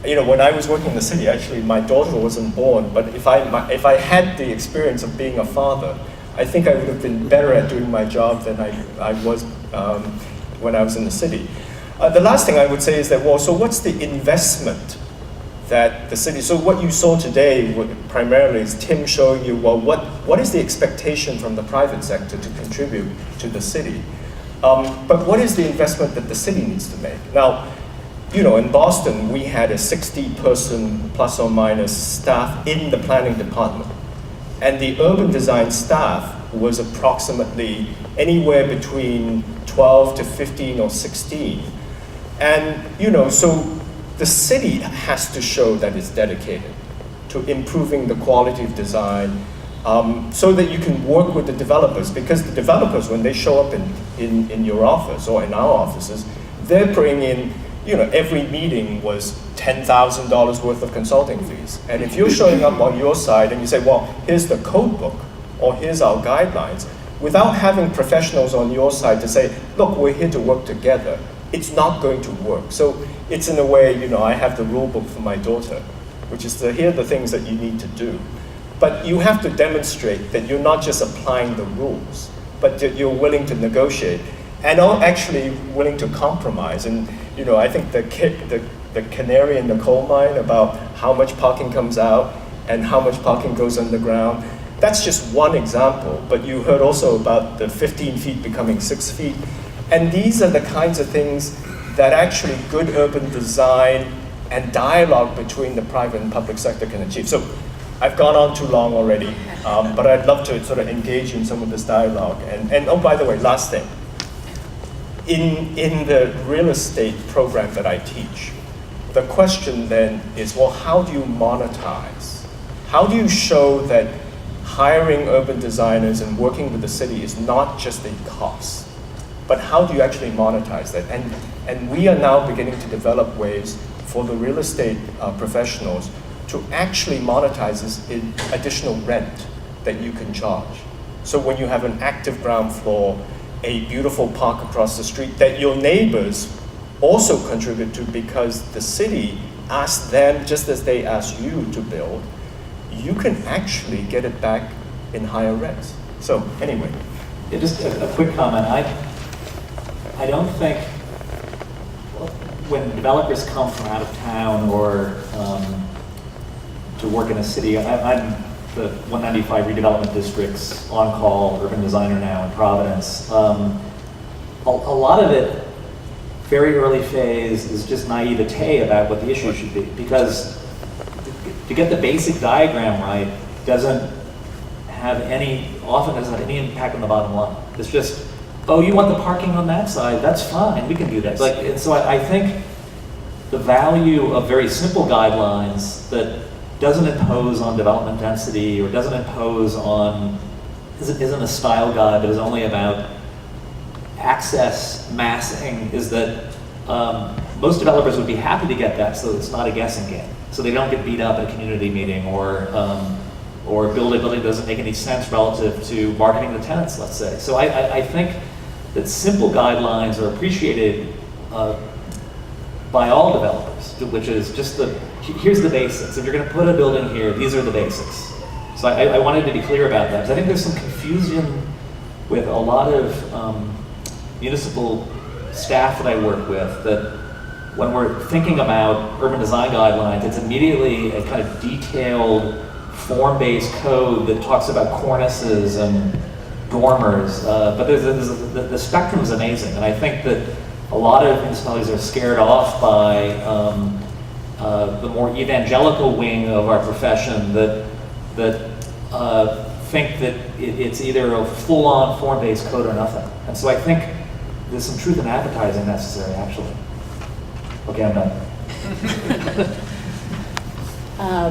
When I was working in the city, actually, my daughter wasn't born, but if I had the experience of being a father, I think I would have been better at doing my job than I was when I was in the city. The last thing I would say is that, well, so what's the investment that the city, so what you saw today primarily is Tim showing you, well, what is the expectation from the private sector to contribute to the city? But what is the investment that the city needs to make? Now, in Boston, we had a 60-person plus or minus staff in the planning department. And the urban design staff was approximately anywhere between 12 to 15 or 16. And, so the city has to show that it's dedicated to improving the quality of design so that you can work with the developers. Because the developers, when they show up in your office or in our offices, they're bringing in, every meeting was $10,000 worth of consulting fees. And if you're showing up on your side and you say, well, here's the code book or here's our guidelines, without having professionals on your side to say, look, we're here to work together, it's not going to work. So it's in a way, I have the rule book for my daughter, which is to here are the things that you need to do. But you have to demonstrate that you're not just applying the rules, but that you're willing to negotiate and are actually willing to compromise. And I think the canary in the coal mine about how much parking comes out and how much parking goes underground, that's just one example. But you heard also about the 15 feet becoming 6 feet. And these are the kinds of things that actually good urban design and dialogue between the private and public sector can achieve. So I've gone on too long already, but I'd love to sort of engage in some of this dialogue. And oh, by the way, last thing. In the real estate program that I teach, the question then is, well, how do you monetize? How do you show that hiring urban designers and working with the city is not just a cost, but how do you actually monetize that? And we are now beginning to develop ways for the real estate professionals to actually monetize this in additional rent that you can charge. So when you have an active ground floor, a beautiful park across the street that your neighbors also contribute to because the city ask them just as they ask you to build, you can actually get it back in higher rents. So anyway. Yeah, just a quick comment. I don't think when developers come from out of town or to work in a city, I'm the 195 Redevelopment District's on-call urban designer now in Providence. A lot of it, very early phase, is just naivete about what the issue should be, because to get the basic diagram right often doesn't have any impact on the bottom line. It's just, oh, you want the parking on that side? That's fine, we can do that. And so I think the value of very simple guidelines that doesn't impose on development density or doesn't impose on, isn't a style guide, but is only about access massing, is that most developers would be happy to get that so it's not a guessing game. So they don't get beat up at a community meeting or build a building that doesn't make any sense relative to marketing the tenants, let's say. So I think that simple guidelines are appreciated by all developers, which is just here's the basics. If you're going to put a building here, these are the basics. So I wanted to be clear about that, because I think there's some confusion with a lot of municipal staff that I work with, that when we're thinking about urban design guidelines, it's immediately a kind of detailed form-based code that talks about cornices and dormers, but the spectrum is amazing, and I think that a lot of municipalities are scared off by the more evangelical wing of our profession that think that it's either a full-on form-based code or nothing. And so I think there's some truth in advertising necessary, actually. Okay, I'm done.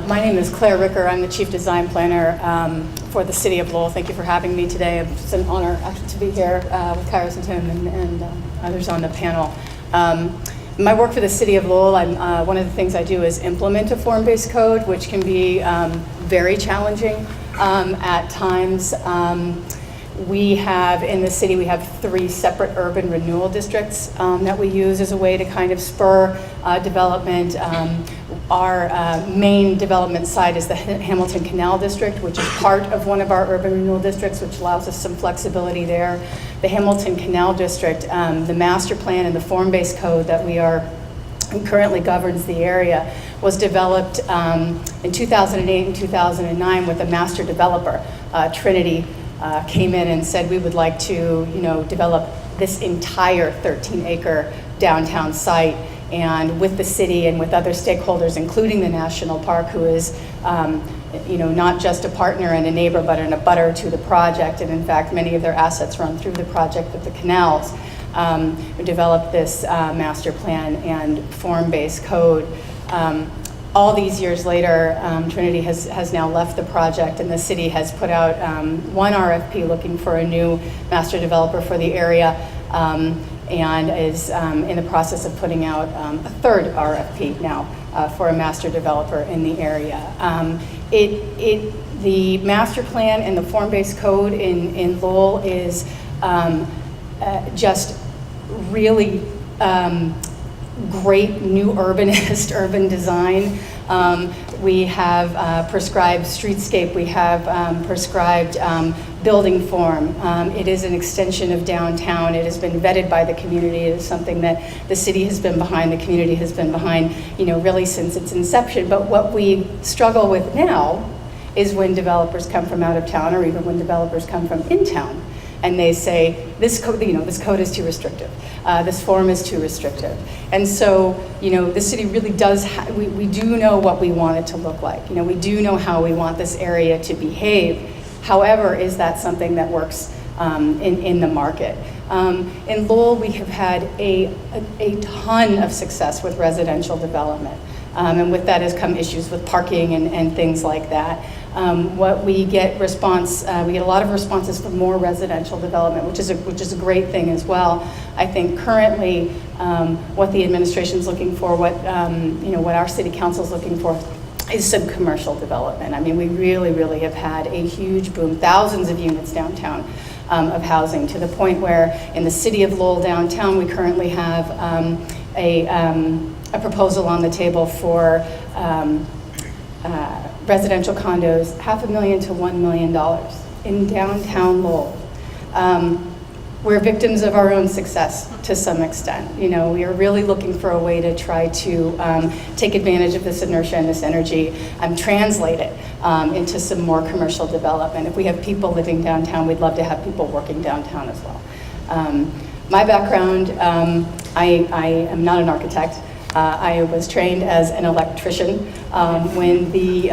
My name is Claire Ricker. I'm the Chief Design Planner for the City of Lowell. Thank you for having me today. It's an honor actually to be here with Kairos and Tim and others on the panel. My work for the City of Lowell, one of the things I do is implement a form-based code, which can be very challenging at times. We have, in the city, we have 3 separate urban renewal districts that we use as a way to kind of spur development. Our main development site is the Hamilton Canal District, which is part of one of our urban renewal districts, which allows us some flexibility there. The Hamilton Canal District, the master plan and the form-based code that we are currently governs the area, was developed in 2008 and 2009 with a master developer, Trinity. Came in and said we would like to, develop this entire 13-acre downtown site, and with the city and with other stakeholders, including the National Park, who is, not just a partner and a neighbor, but an abutter to the project, and in fact, many of their assets run through the project with the canals. We developed this master plan and form-based code. All these years later, Trinity has now left the project, and the city has put out one RFP looking for a new master developer for the area, and is in the process of putting out a 3rd RFP now for a master developer in the area. The master plan and the form-based code in Lowell is just really great new urbanist urban design. We have prescribed streetscape, we have prescribed building form. It is an extension of downtown. It has been vetted by the community. It is something that the city has been behind, the community has been behind, really since its inception. But what we struggle with now is when developers come from out of town, or even when developers come from in town, and they say, this code is too restrictive. This form is too restrictive. And so, the city really does, we do know what we want it to look like. We do know how we want this area to behave. However, is that something that works in the market? In Lowell, we have had a ton of success with residential development. And with that has come issues with parking and things like that. What we get we get a lot of responses for more residential development, which is a great thing as well. I think currently what the administration's looking for, what our city council's looking for, is some commercial development. I mean, we really have had a huge boom, thousands of units downtown of housing, to the point where in the city of Lowell downtown, we currently have a a proposal on the table for residential condos, $500,000 to $1 million in downtown Lowell. We're victims of our own success to some extent. You know, we are really looking for a way to try to take advantage of this inertia and this energy and translate it into some more commercial development. If we have people living downtown, we'd love to have people working downtown as well. My background, I am not an architect. I was trained as an electrician when the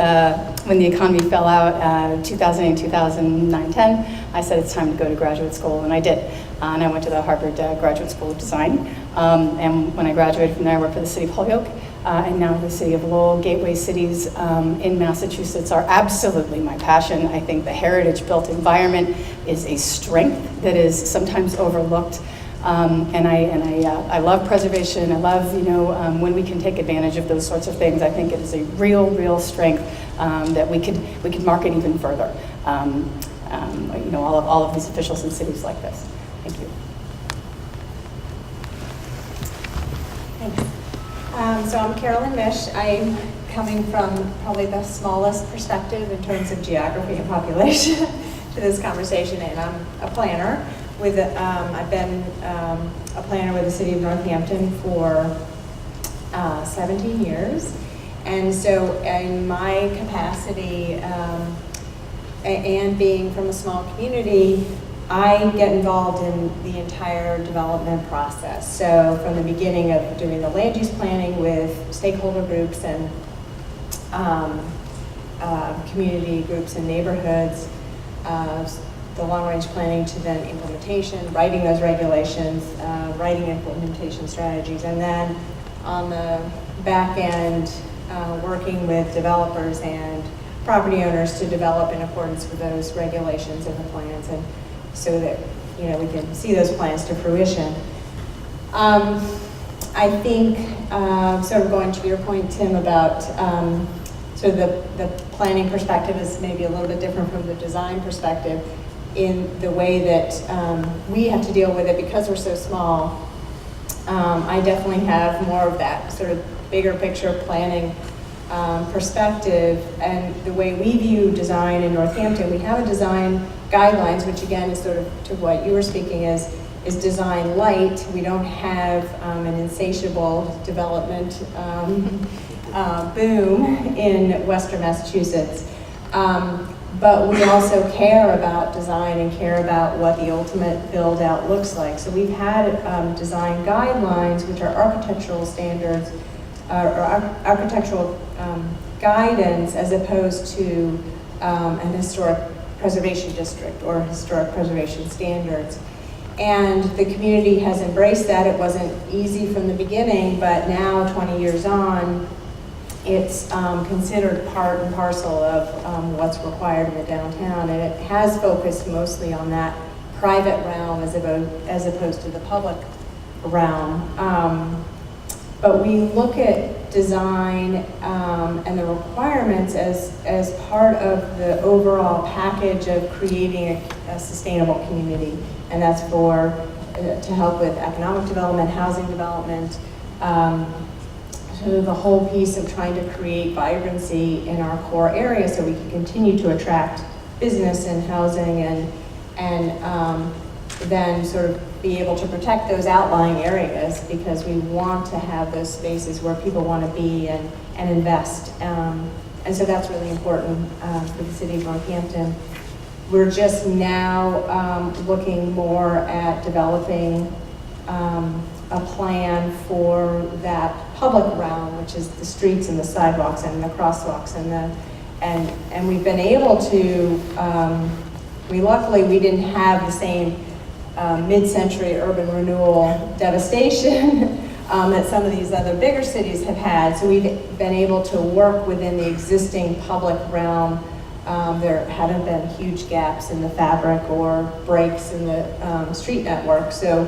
economy fell out 2008, 2009, 10. I said it's time to go to graduate school, and I did. And I went to the Harvard Graduate School of Design. And when I graduated from there, I worked for the city of Holyoke, and now the city of Lowell. Gateway cities in Massachusetts are absolutely my passion. I think the heritage-built environment is a strength that is sometimes overlooked. And I love preservation. I love, you know, when we can take advantage of those sorts of things. I think it is a real strength that we could market even further. You know, all of these officials in cities like this. Thank you. Thanks. So I'm Carolyn Misch. I'm coming from probably the smallest perspective in terms of geography and population to this conversation, and I'm a planner. I've been a planner with the city of Northampton for 17 years. And so in my capacity and being from a small community, I get involved in the entire development process. So from the beginning of doing the land use planning with stakeholder groups and community groups and neighborhoods, the long-range planning to then implementation, writing those regulations, writing implementation strategies, and then on the back end, working with developers and property owners to develop in accordance with those regulations and the plans, and so that, you know, we can see those plans to fruition. I think, sort of going to your point, Tim, about sort of the planning perspective is maybe a little bit different from the design perspective, in the way that we have to deal with it because we're so small. I definitely have more of that sort of bigger picture planning perspective, and the way we view design in Northampton, we have a design guidelines, which again is sort of to what you were speaking is design light. We don't have an insatiable development boom in Western Massachusetts. But we also care about design and care about what the ultimate build out looks like. So we've had design guidelines, which are architectural standards, or architectural guidance, as opposed to an historic preservation district or historic preservation standards. And the community has embraced that. It wasn't easy from the beginning, but now 20 years on, it's considered part and parcel of what's required in the downtown, and it has focused mostly on that private realm as opposed to the public realm. But we look at design and the requirements as part of the overall package of creating a sustainable community, and that's to help with economic development, housing development, the whole piece of trying to create vibrancy in our core area so we can continue to attract business and housing, and then sort of be able to protect those outlying areas, because we want to have those spaces where people want to be and invest. And so that's really important for the city of Northampton. We're just now looking more at developing a plan for that public realm, which is the streets and the sidewalks and the crosswalks and we've been able to. Luckily we didn't have the same mid-century urban renewal devastation that some of these other bigger cities have had. So we've been able to work within the existing public realm. There haven't been huge gaps in the fabric or breaks in the street network. So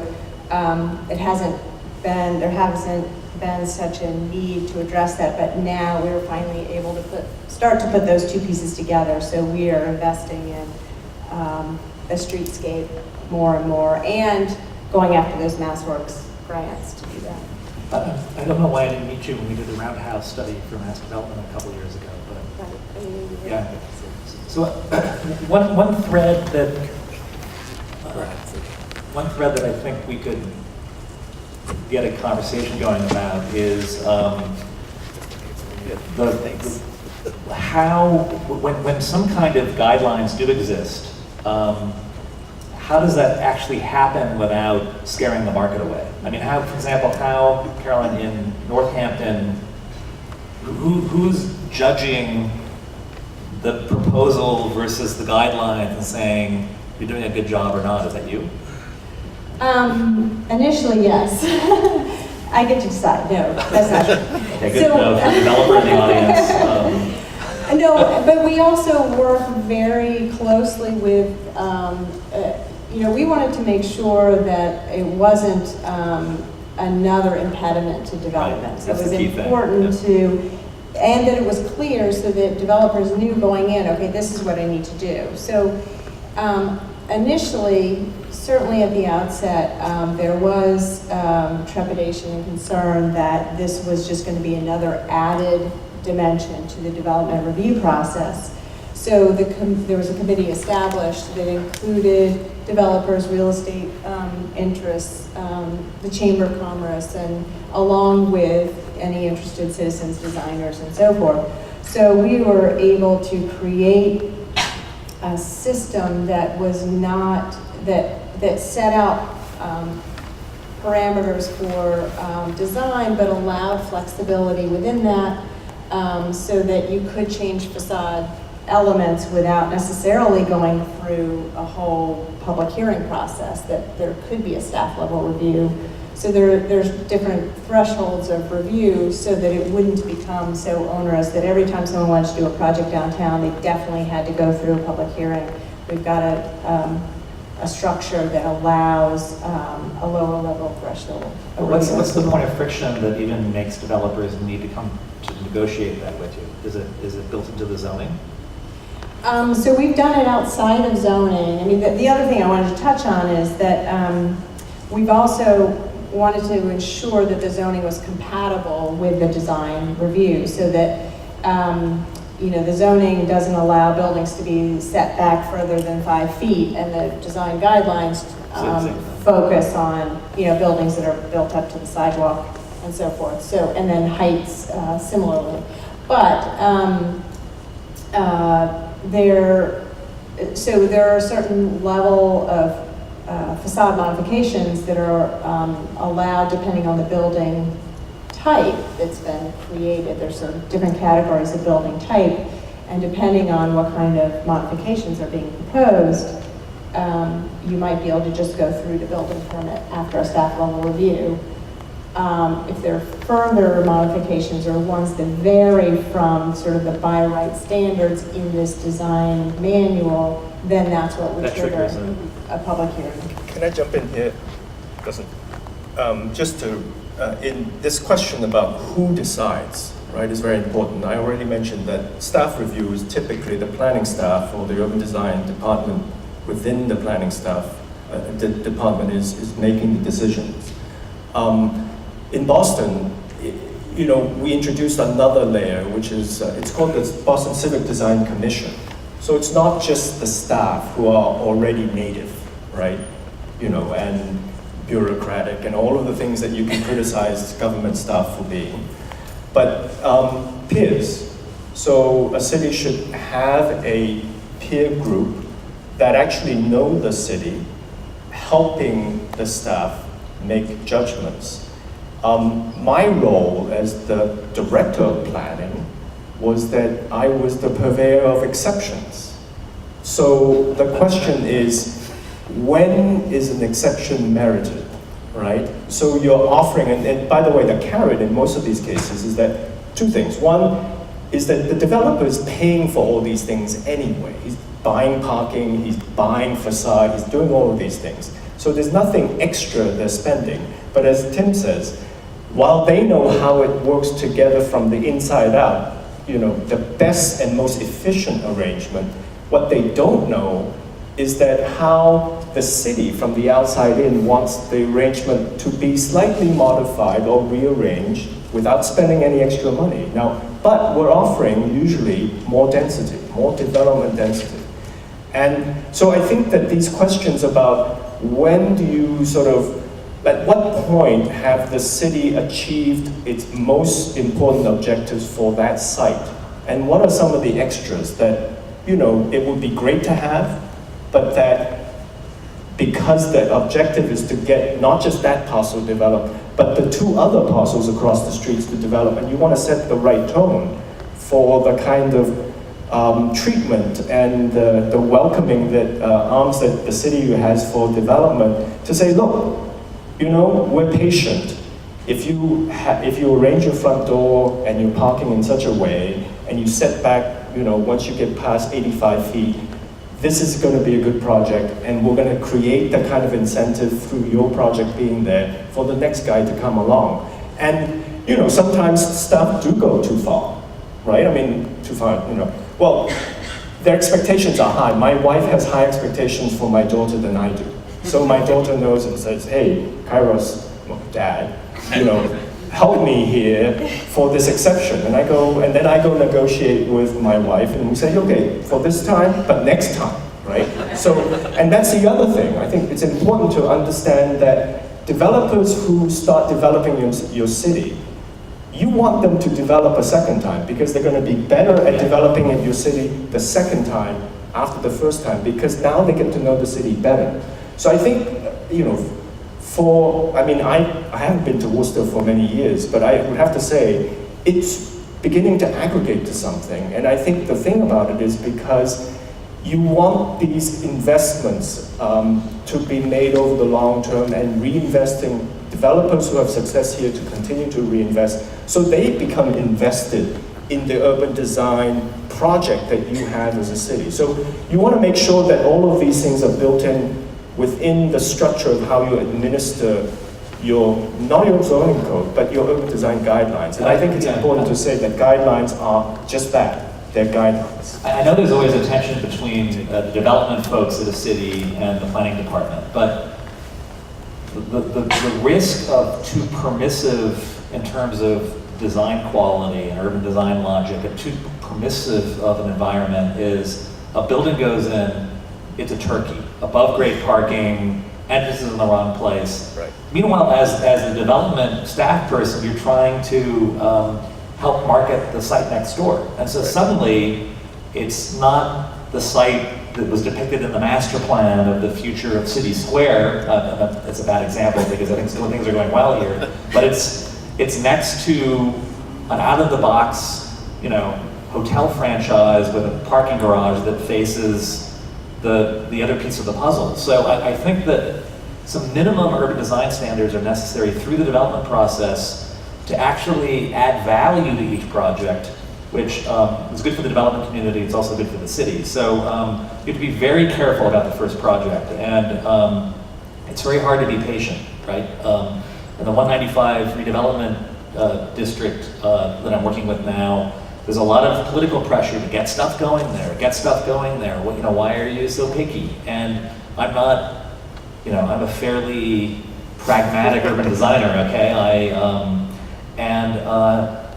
there hasn't been such a need to address that, but now we're finally able to start to put those two pieces together. So we are investing in a streetscape more and more, and going after those MassWorks grants to do that. I don't know why I didn't meet you when we did the Roundhouse study for mass development a couple years ago, but yeah. So one thread that I think we could get a conversation going about is how, when some kind of guidelines do exist, how does that actually happen without scaring the market away? I mean, how, for example, how, Carolyn, in Northampton, who's judging the proposal versus the guidelines and saying, you're doing a good job or not? Is that you? Initially, yes. I get to decide. No, that's not true. Okay, good to know for the developer in the audience. No, but we also work very closely with, we wanted to make sure that it wasn't another impediment to development. So it was important to, and that it was clear so that developers knew going in, okay, this is what I need to do. So initially, certainly at the outset, there was trepidation and concern that this was just going to be another added dimension to the development review process. So there was a committee established that included developers, real estate interests, the Chamber of Commerce, and along with any interested citizens, designers, and so forth. So we were able to create a system that was not, that set out parameters for design, but allowed flexibility within that, so that you could change facade elements without necessarily going through a whole public hearing process, that there could be a staff level review. So there's different thresholds of review so that it wouldn't become so onerous that every time someone wanted to do a project downtown, they definitely had to go through a public hearing. We've got a structure that allows a lower level threshold. What's the point of friction that even makes developers need to come to negotiate that with you? Is it built into the zoning? So we've done it outside of zoning. I mean, the other thing I wanted to touch on is that we've also wanted to ensure that the zoning was compatible with the design review, so that the zoning doesn't allow buildings to be set back further than 5 feet, and the design guidelines focus on buildings that are built up to the sidewalk and so forth. So, and then heights similarly, but there are a certain level of facade modifications that are allowed depending on the building type that's been created. There's sort of different categories of building type, and depending on what kind of modifications are being proposed, you might be able to just go through to building permit after a staff level review. If there are further modifications or ones that vary from sort of the by right standards in this design manual, then that's what would trigger a public hearing. Can I jump in here? Just to, in this question about who decides, right, is very important. I already mentioned that staff review is typically the planning staff or the urban design department within the planning staff. The department is making the decisions. In Boston, we introduced another layer, which is, it's called the Boston Civic Design Commission. So it's not just the staff who are already native, right? And bureaucratic and all of the things that you can criticize government staff for being, but peers. So a city should have a peer group that actually know the city, helping the staff make judgments. My role as the director of planning was that I was the purveyor of exceptions. So the question is, when is an exception merited, right? So you're offering, and by the way, the carrot in most of these cases is that two things. One is that the developer is paying for all these things anyway. He's buying parking, he's buying facade, he's doing all of these things. So there's nothing extra they're spending. But as Tim says, while they know how it works together from the inside out, the best and most efficient arrangement, what they don't know is that how the city from the outside in wants the arrangement to be slightly modified or rearranged without spending any extra money. Now, but we're offering usually more density, more development density. And so I think that these questions about when do you sort of, at what point have the city achieved its most important objectives for that site? And what are some of the extras that, you know, it would be great to have, but that because the objective is to get not just that parcel developed, but the two other parcels across the streets to develop, and you want to set the right tone for the kind of treatment and the welcoming that arms that the city has for development, to say, look, you know, we're patient. If you arrange your front door and you're parking in such a way, and you set back, you know, once you get past 85 feet, this is going to be a good project, and we're going to create the kind of incentive through your project being there for the next guy to come along. And, you know, sometimes stuff do go too far, right? I mean, too far, you know. Well, their expectations are high. My wife has high expectations for my daughter than I do. So my daughter knows and says, hey, Kairos, well, Dad, you know, help me here for this exception. And then I go negotiate with my wife, and we say, okay, for this time, but next time, right? So, and that's the other thing. I think it's important to understand that developers who start developing your city, you want them to develop a second time, because they're going to be better at developing in your city the second time after the first time, because now they get to know the city better. So I think, you know, I haven't been to Worcester for many years, but I would have to say it's beginning to aggregate to something. And I think the thing about it is because you want these investments to be made over the long term, and reinvesting developers who have success here to continue to reinvest, so they become invested in the urban design project that you have as a city. So you want to make sure that all of these things are built in within the structure of how you administer not your zoning code, but your urban design guidelines. And I think it's important to say that guidelines are just that, they're guidelines. I know there's always a tension between the development folks at a city and the planning department, but the risk of too permissive in terms of design quality and urban design logic, and too permissive of an environment is a building goes in, it's a turkey, above grade parking, entrances in the wrong place. Right. Meanwhile, as the development staff person, you're trying to help market the site next door. And so suddenly, it's not the site that was depicted in the master plan of the future of City Square. It's a bad example because I think things are going well here. But it's next to an out-of-the-box, you know, hotel franchise with a parking garage that faces the other piece of the puzzle. So I think that some minimum urban design standards are necessary through the development process to actually add value to each project, which is good for the development community, it's also good for the city. So you have to be very careful about the first project, and it's very hard to be patient, right? In the 195 redevelopment district that I'm working with now, there's a lot of political pressure to get stuff going there, Well, you know, why are you so picky? And I'm not, you know, I'm a fairly pragmatic urban designer, okay?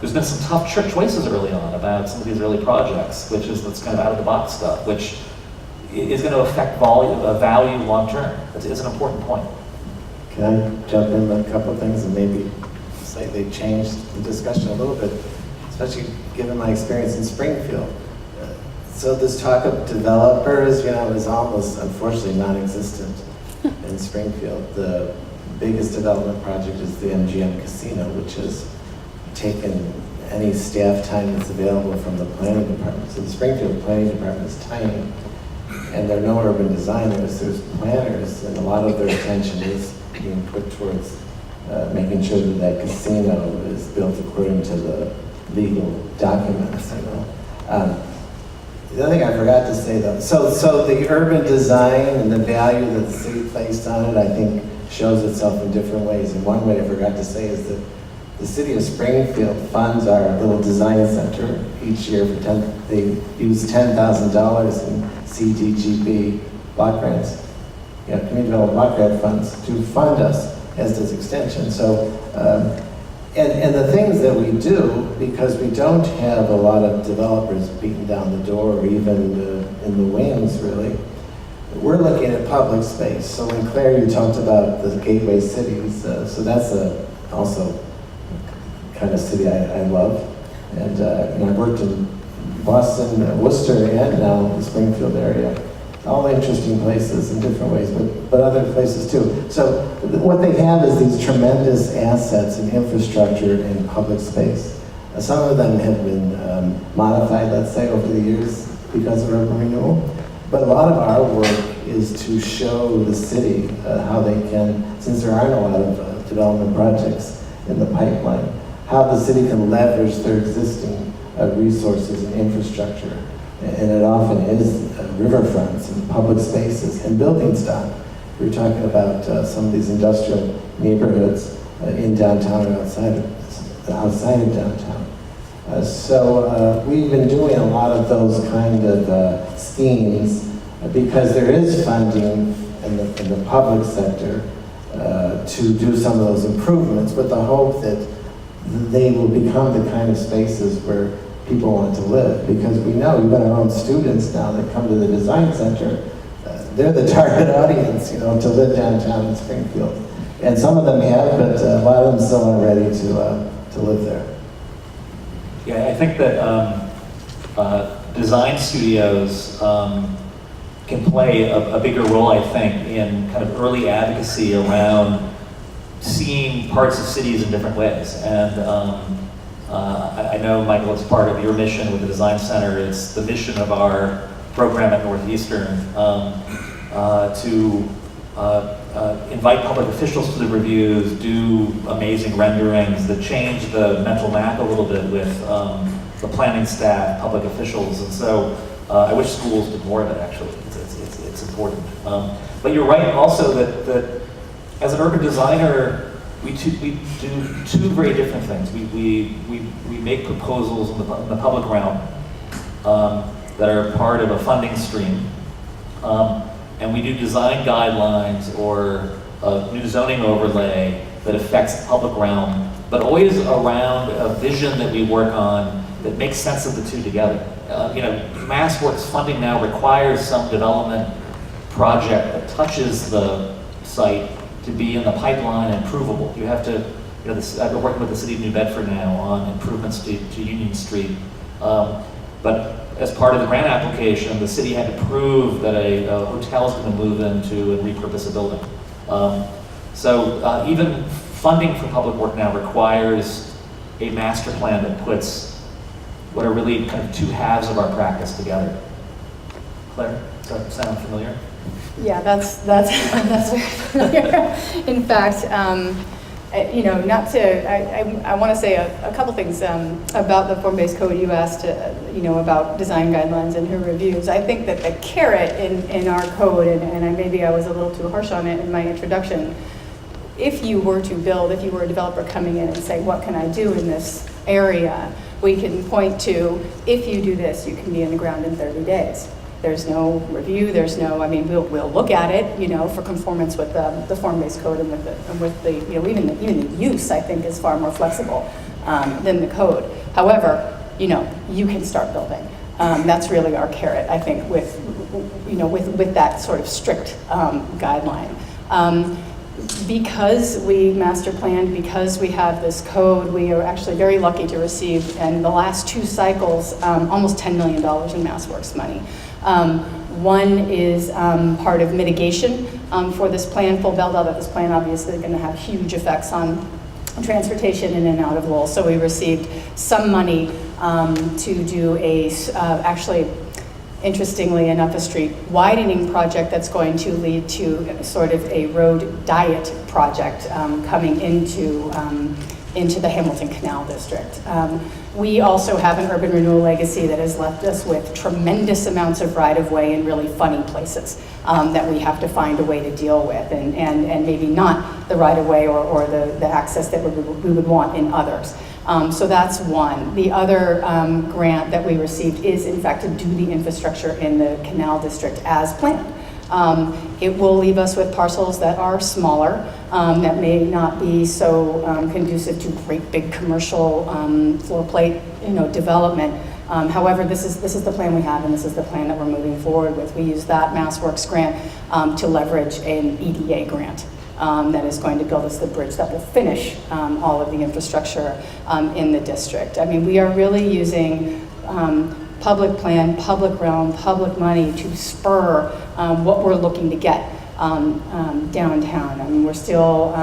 There's been some tough choices early on about some of these early projects, which is this kind of out-of-the-box stuff, which is going to affect value long-term. It's an important point. Can I jump in with a couple of things and maybe slightly change the discussion a little bit, especially given my experience in Springfield. So this talk of developers, you know, is almost, unfortunately, non-existent in Springfield. The biggest development project is the MGM Casino, which has taken any staff time that's available from the planning department. So the Springfield planning department is tiny, and there are no urban designers, there's planners, and a lot of their attention is being put towards making sure that that casino is built according to the legal documents, you know. The other thing I forgot to say though, so the urban design and the value that the city placed on it, I think, shows itself in different ways. And one way I forgot to say is that the city of Springfield funds our little design center each year they use $10,000 in CDGB block grants. community development block grant funds to fund us, as does Extension. So, and the things that we do, because we don't have a lot of developers beating down the door or even in the wings, really, we're looking at public space. So when Claire, you talked about the gateway cities, so that's also kind of city I love. And I've worked in Boston, Worcester, and now the Springfield area. All interesting places in different ways, but other places too. So what they have is these tremendous assets in infrastructure and public space. Some of them have been modified, let's say, over the years because of urban renewal. But a lot of our work is to show the city how they can, since there aren't a lot of development projects in the pipeline, how the city can leverage their existing resources and infrastructure. And it often is riverfronts and public spaces and building stock. We were talking about some of these industrial neighborhoods in downtown and outside of downtown. So we've been doing a lot of those kind of schemes because there is funding in the public sector to do some of those improvements with the hope that they will become the kind of spaces where people want to live, because we know we've got our own students now that come to the design center. They're the target audience, to live downtown in Springfield. And some of them have, but a lot of them still aren't ready to live there. Yeah, I think that design studios can play a bigger role, I think, in kind of early advocacy around seeing parts of cities in different ways. And I know, Michael, it's part of your mission with the Design Center. It's the mission of our program at Northeastern to invite public officials to the reviews, do amazing renderings that change the mental map a little bit with the planning staff, public officials. And so I wish schools did more of it, actually. It's important. But you're right also that as an urban designer, we do two very different things. We make proposals in the public realm that are part of a funding stream, and we do design guidelines or a new zoning overlay that affects the public realm, but always around a vision that we work on that makes sense of the two together. MassWorks funding now requires some development project that touches the site to be in the pipeline and provable. You have to, I've been working with the city of New Bedford now on improvements to Union Street. But as part of the grant application, the city had to prove that a hotel is going to move into and repurpose a building. So even funding for public work now requires a master plan that puts what are really kind of two halves of our practice together. Claire, does that sound familiar? Yeah, that's very familiar. In fact, I want to say a couple things about the form-based code you asked, about design guidelines and who reviews. I think that the carrot in our code, and maybe I was a little too harsh on it in my introduction, if you were a developer coming in and say, what can I do in this area? We can point to, if you do this, you can be in the ground in 30 days. There's no review, we'll look at it, for conformance with the form-based code and with the even the use, I think, is far more flexible than the code. However, you can start building. That's really our carrot, I think, with that sort of strict guideline. Because we master planned, because we have this code, we are actually very lucky to receive, in the last 2 cycles, almost $10 million in MassWorks money. One is part of mitigation for this plan. Full build-out of this plan obviously is going to have huge effects on transportation in and out of Lowell. So we received some money to do actually, interestingly enough, a street widening project that's going to lead to sort of a road diet project coming into the Hamilton Canal District. We also have an urban renewal legacy that has left us with tremendous amounts of right-of-way in really funny places that we have to find a way to deal with, and maybe not the right-of-way or the access that we would want in others. So that's one. The other grant that we received is, in fact, to do the infrastructure in the Canal District as planned. It will leave us with parcels that are smaller, that may not be so conducive to great big commercial floor plate, development. However, this is the plan we have, and this is the plan that we're moving forward with. We use that MassWorks grant to leverage an EDA grant that is going to build us the bridge that will finish all of the infrastructure in the district. I mean, we are really using public plan, public realm, public money to spur what we're looking to get downtown. I mean, we're still,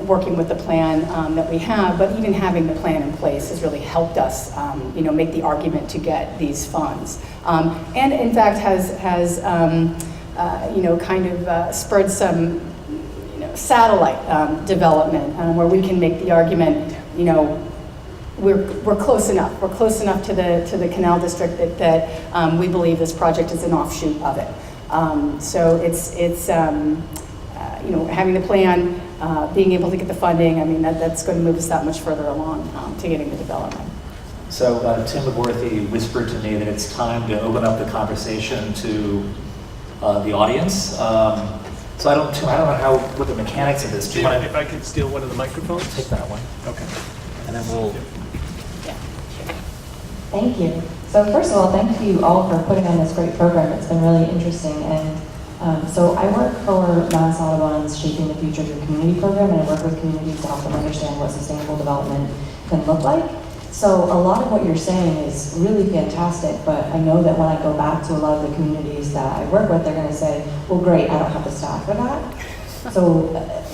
working with the plan that we have, but even having the plan in place has really helped us, make the argument to get these funds. And in fact has spurred some, satellite development where we can make the argument, we're close enough. We're close enough to the Canal District that we believe this project is an offshoot of it. So it's having the plan, being able to get the funding, I mean, that's going to move us that much further along to getting the development. So Tim Woodworthy whispered to me that it's time to open up the conversation to the audience. So I don't know what the mechanics of this. Do you want to, if I could steal one of the microphones? take that one? Okay. And then we'll. Thank you. So first of all, thank you all for putting on this great program. It's been really interesting. And so I work for Mass Audubon's Shaping the Future of Your Community program, and I work with communities to help them understand what sustainable development can look like. So a lot of what you're saying is really fantastic, but I know that when I go back to a lot of the communities that I work with, they're going to say, well, great, I don't have the staff for that. So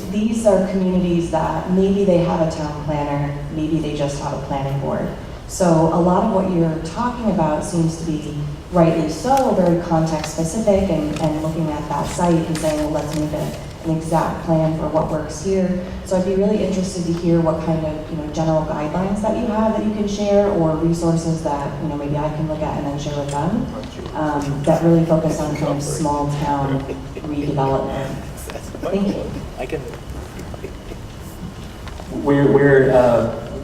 these are communities that maybe they have a town planner, maybe they just have a planning board. So a lot of what you're talking about seems to be, rightly so, very context specific and looking at that site and saying, well, let's make an exact plan for what works here. So I'd be really interested to hear what kind of general guidelines that you have that you can share, or resources that maybe I can look at and then share with them that really focus on kind of small town redevelopment. Thank you. I can.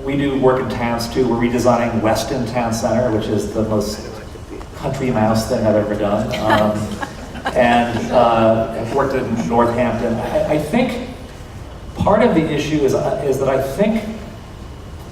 We do work in towns too. We're redesigning Weston Town Center, which is the most country mouse thing I've ever done. And I've worked in Northampton. I think part of the issue is that I think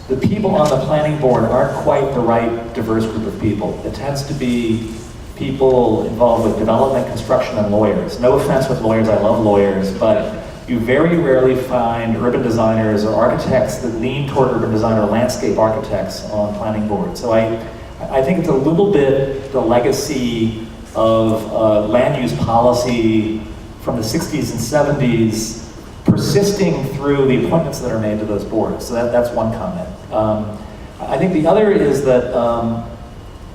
the people on the planning board aren't quite the right diverse group of people. It tends to be people involved with development, construction, and lawyers. No offense with lawyers, I love lawyers, but you very rarely find urban designers or architects that lean toward urban design or landscape architects on planning boards. So I think it's a little bit the legacy of land use policy from the 60s and 70s persisting through the appointments that are made to those boards. So that's one comment. I think the other is that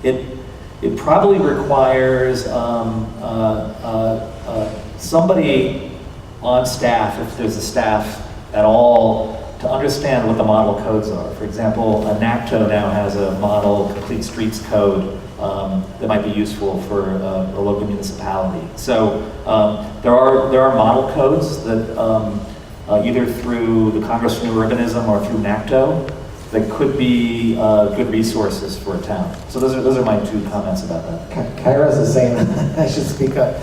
it probably requires somebody on staff, if there's a staff at all, to understand what the model codes are. For example, NACTO now has a model complete streets code that might be useful for a local municipality. So there are model codes that either through the Congress for New Urbanism or through NACTO that could be good resources for a town. So those are my two comments about that. Kairos is saying I should speak up.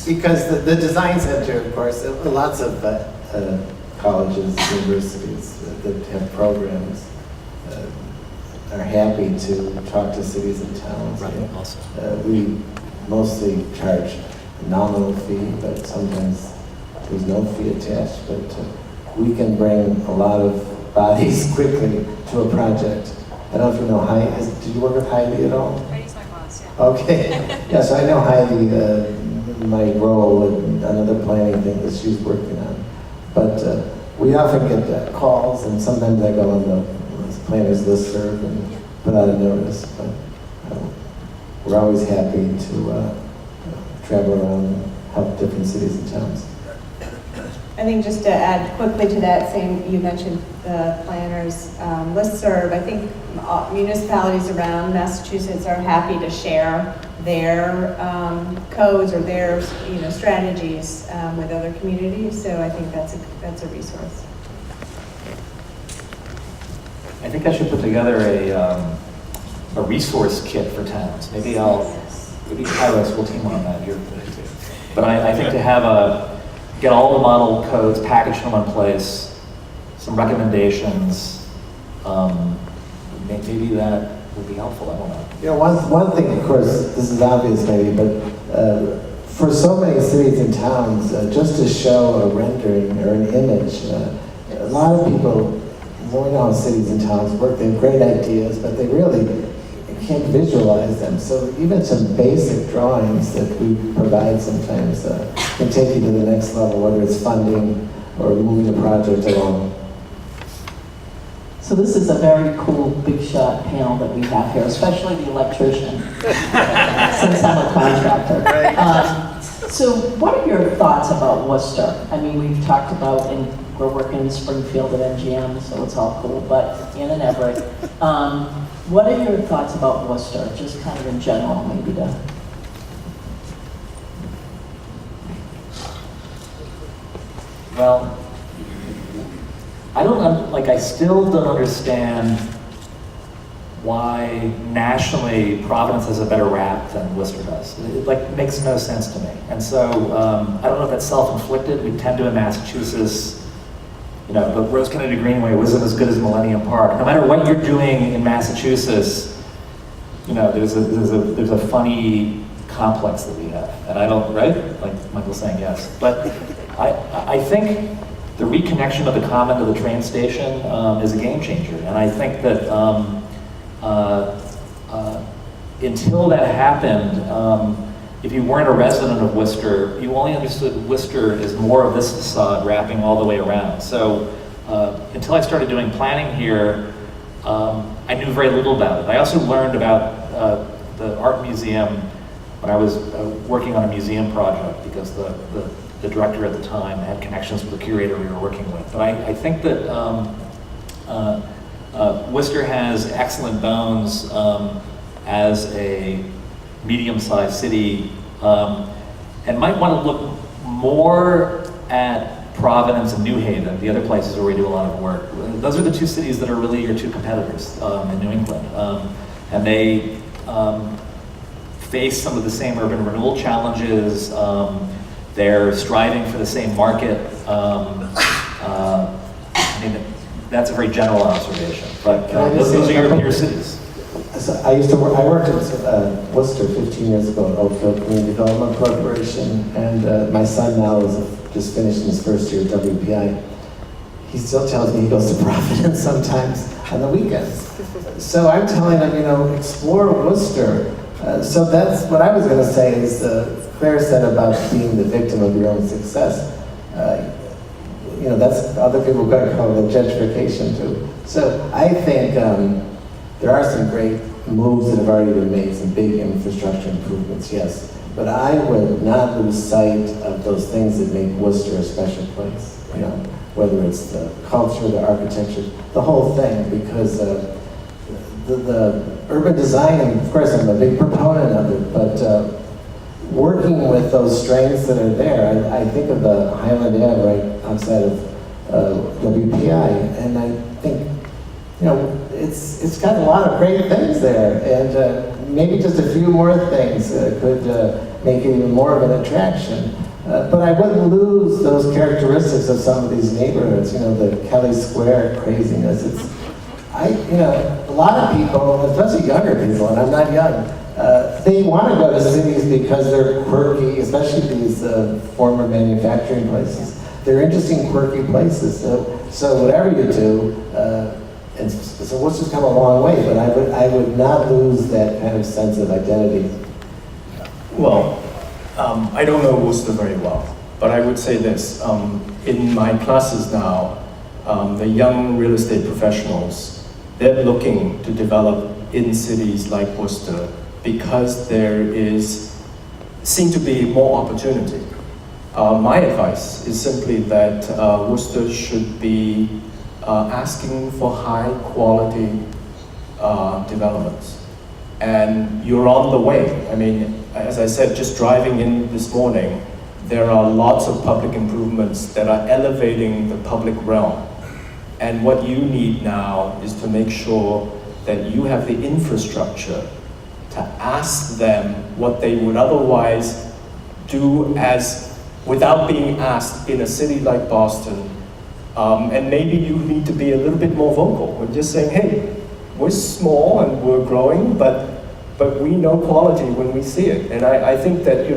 Because the design center, of course, lots of colleges, universities that have programs are happy to talk to cities and towns. Right, also. We mostly charge a nominal fee, but sometimes there's no fee attached. But we can bring a lot of bodies quickly to a project. I don't know if you know Heidi. Did you work with Heidi at all? Heidi's my boss, yeah. Okay. Yeah, so I know Heidi. My role in another planning thing that she's working on. But we often get calls, and sometimes I go on the planner's listserv and put out a notice. But we're always happy to travel around and help different cities and towns. I think just to add quickly to that, you mentioned the planners listserv. I think municipalities around Massachusetts are happy to share their codes or their strategies with other communities. So I think that's a resource. I think I should put together a resource kit for towns. Maybe I'll maybe Kairos will team on that here. But I think to get all the model codes, package them in place, some recommendations, maybe that would be helpful, I don't know. You know, one thing, of course, this is obvious maybe, but for so many cities and towns, just to show a rendering or an image, a lot of people, more now cities and towns work, they have great ideas, but they really can't visualize them. So even some basic drawings that we provide sometimes can take you to the next level, whether it's funding or moving a project along. So this is a very cool big shot panel that we have here, especially the electrician, since I'm a contractor. So what are your thoughts about Worcester? I mean, we've talked about, and we're working in Springfield at MGM, so it's all cool, but Ann and Everett. What are your thoughts about Worcester, just kind of in general, maybe to... Well, I still don't understand why nationally Providence has a better rap than Worcester does. It makes no sense to me. And so I don't know if that's self-inflicted. We tend to in Massachusetts, the Rose Kennedy Greenway wasn't as good as Millennium Park. No matter what you're doing in Massachusetts, there's a funny complex that we have. And I don't, right? Like Michael's saying yes. But I think the reconnection of the common to the train station is a game changer. And I think that until that happened, if you weren't a resident of Worcester, you only understood Worcester as more of this facade wrapping all the way around. So until I started doing planning here, I knew very little about it. I also learned about the art museum when I was working on a museum project because the director at the time had connections with the curator we were working with. But I think that Worcester has excellent bones as a medium-sized city and might want to look more at Providence and New Haven, the other places where we do a lot of work. Those are the two cities that are really your two competitors in New England. And they face some of the same urban renewal challenges. They're striving for the same market. That's a very general observation, but those are your cities. So I worked at Worcester 15 years ago at Oakville Community Development Corporation, and my son now is just finishing his first year at WPI. He still tells me he goes to Providence sometimes on the weekends. So I'm telling him, explore Worcester. So that's what I was going to say is Claire said about being the victim of your own success. That's other people going to call it gentrification too. So I think there are some great moves that have already been made, some big infrastructure improvements, yes. But I would not lose sight of those things that make Worcester a special place. Whether it's the culture, the architecture, the whole thing, because the urban design, and of course I'm a big proponent of it, but working with those strengths that are there, I think of the Highland Ave right outside of WPI, and I think, it's got a lot of great things there, and maybe just a few more things could make it even more of an attraction. But I wouldn't lose those characteristics of some of these neighborhoods, the Kelly Square craziness. A lot of people, especially younger people, and I'm not young, they want to go to cities because they're quirky, especially these former manufacturing places. They're interesting, quirky places. So whatever you do, and so Worcester's come a long way, but I would not lose that kind of sense of identity. Well, I don't know Worcester very well, but I would say this. In my classes now, the young real estate professionals, they're looking to develop in cities like Worcester because there seem to be more opportunity. My advice is simply that Worcester should be asking for high quality developments. And you're on the way. I mean, as I said, just driving in this morning, there are lots of public improvements that are elevating the public realm. And what you need now is to make sure that you have the infrastructure to ask them what they would otherwise do without being asked in a city like Boston. And maybe you need to be a little bit more vocal. We're just saying, hey, we're small and we're growing, but we know quality when we see it. And I think that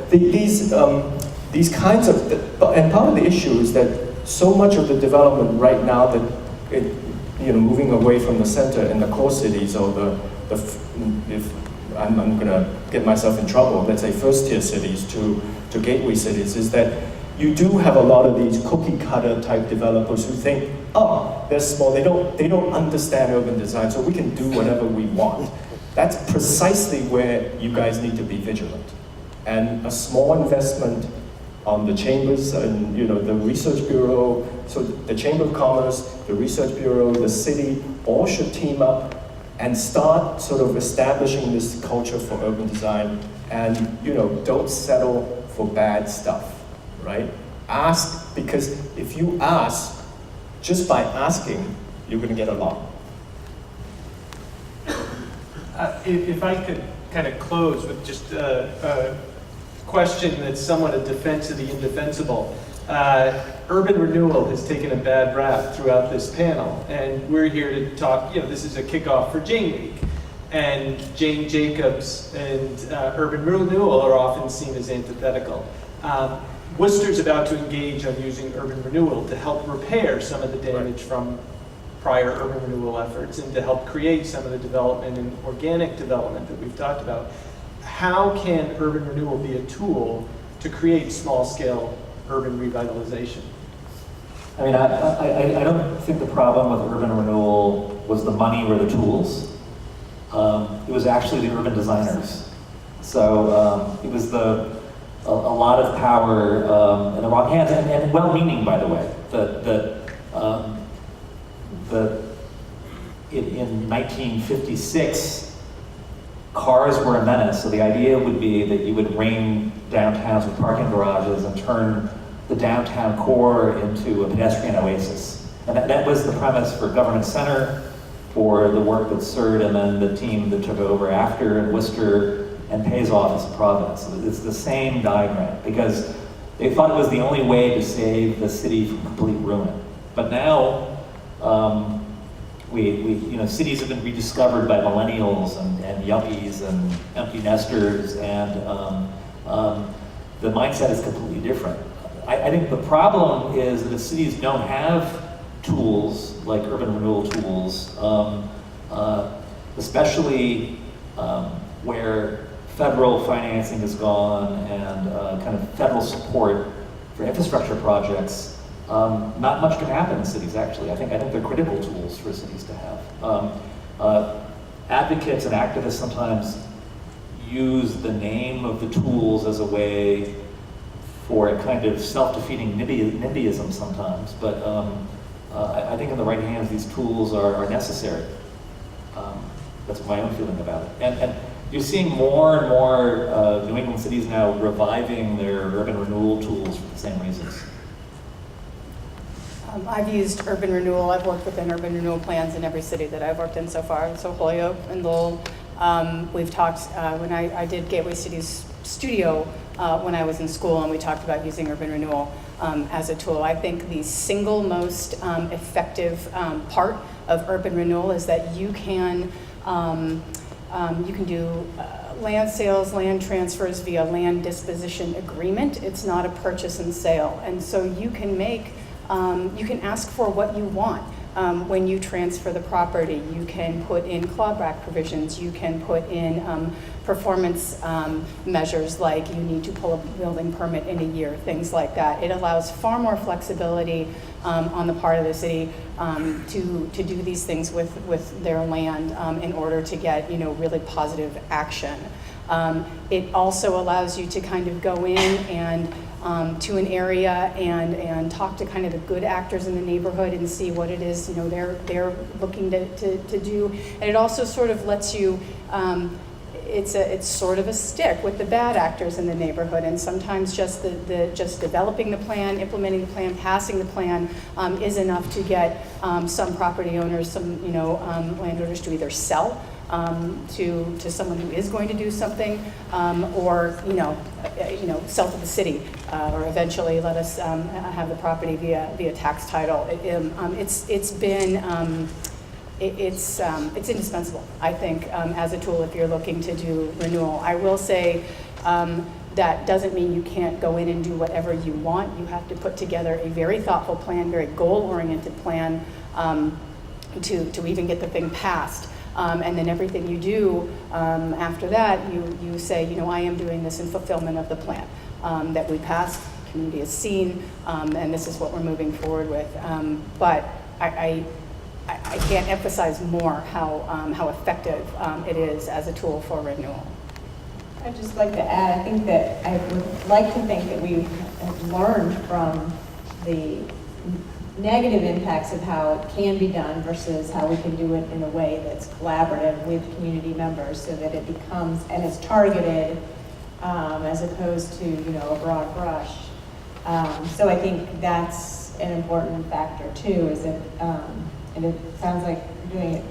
these kinds of, and part of the issue is that so much of the development right now that moving away from the center in the core cities, or if I'm going to get myself in trouble, let's say first-tier cities to gateway cities, is that you do have a lot of these cookie-cutter type developers who think, oh, they're small, they don't understand urban design, so we can do whatever we want. That's precisely where you guys need to be vigilant. And a small investment on the chambers and the Research Bureau, so the Chamber of Commerce, the Research Bureau, the city, all should team up and start sort of establishing this culture for urban design, and don't settle for bad stuff, right? Ask, because if you ask, just by asking, you're going to get a lot. If I could kind of close with just a question that's somewhat a defense of the indefensible. Urban renewal has taken a bad rap throughout this panel, and we're here to talk, this is a kickoff for Jane Week. And Jane Jacobs and urban renewal are often seen as antithetical. Worcester's about to engage on using urban renewal to help repair some of the damage from prior urban renewal efforts and to help create some of the development and organic development that we've talked about. How can urban renewal be a tool to create small-scale urban revitalization? I mean, I don't think the problem with urban renewal was the money or the tools. It was actually the urban designers. So it was a lot of power in the wrong hands, and well-meaning, by the way. In 1956, cars were a menace, so the idea would be that you would ring downtowns with parking garages and turn the downtown core into a pedestrian oasis. And that was the premise for Government Center, for the work that CERD and then the team that took over after in Worcester, and pays off as a Providence. It's the same diagram, because they thought it was the only way to save the city from complete ruin. But now, cities have been rediscovered by millennials and yuppies and empty nesters, and the mindset is completely different. I think the problem is that if cities don't have tools like urban renewal tools, especially where federal financing is gone and kind of federal support for infrastructure projects, not much can happen in cities, actually. I think they're critical tools for cities to have. Advocates and activists sometimes use the name of the tools as a way for a kind of self-defeating NIMBYism sometimes, but I think in the right hands these tools are necessary. That's my own feeling about it. And you're seeing more and more New England cities now reviving their urban renewal tools for the same reasons. I've used urban renewal. I've worked within urban renewal plans in every city that I've worked in so far. So Holyoke and Lowell. We've talked, when I did Gateway Cities Studio when I was in school, and we talked about using urban renewal as a tool. I think the single most effective part of urban renewal is that you can do land sales, land transfers via land disposition agreement. It's not a purchase and sale. And so you can make, you can ask for what you want when you transfer the property. You can put in clawback provisions. You can put in performance measures like you need to pull a building permit in a year, things like that. It allows far more flexibility on the part of the city to do these things with their land in order to get really positive action. It also allows you to kind of go in and to an area and talk to kind of the good actors in the neighborhood and see what it is they're looking to do. And it also sort of lets you it's sort of a stick with the bad actors in the neighborhood, and sometimes just just developing the plan, implementing the plan, passing the plan is enough to get some property owners, some landowners to either sell to someone who is going to do something, or sell to the city, or eventually let us have the property via tax title. It's indispensable, I think, as a tool if you're looking to do renewal. I will say that doesn't mean you can't go in and do whatever you want. You have to put together a very thoughtful plan, very goal-oriented plan to even get the thing passed. And then everything you do after that, you say, I am doing this in fulfillment of the plan that we passed, community has seen, and this is what we're moving forward with. But I can't emphasize more how effective it is as a tool for renewal. I'd just like to add, I think that I would like to think that we have learned from the negative impacts of how it can be done versus how we can do it in a way that's collaborative with community members, so that it becomes, and it's targeted as opposed to, a broad brush. So I think that's an important factor too, is that, and it sounds like you're doing it,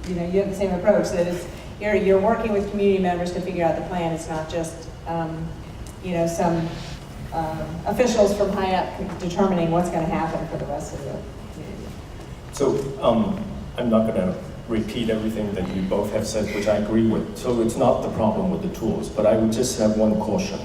you have the same approach, that it's, you're working with community members to figure out the plan. It's not just, some officials from high up determining what's going to happen for the rest of the community. So I'm not going to repeat everything that you both have said, which I agree with. So it's not the problem with the tools, but I would just have one caution.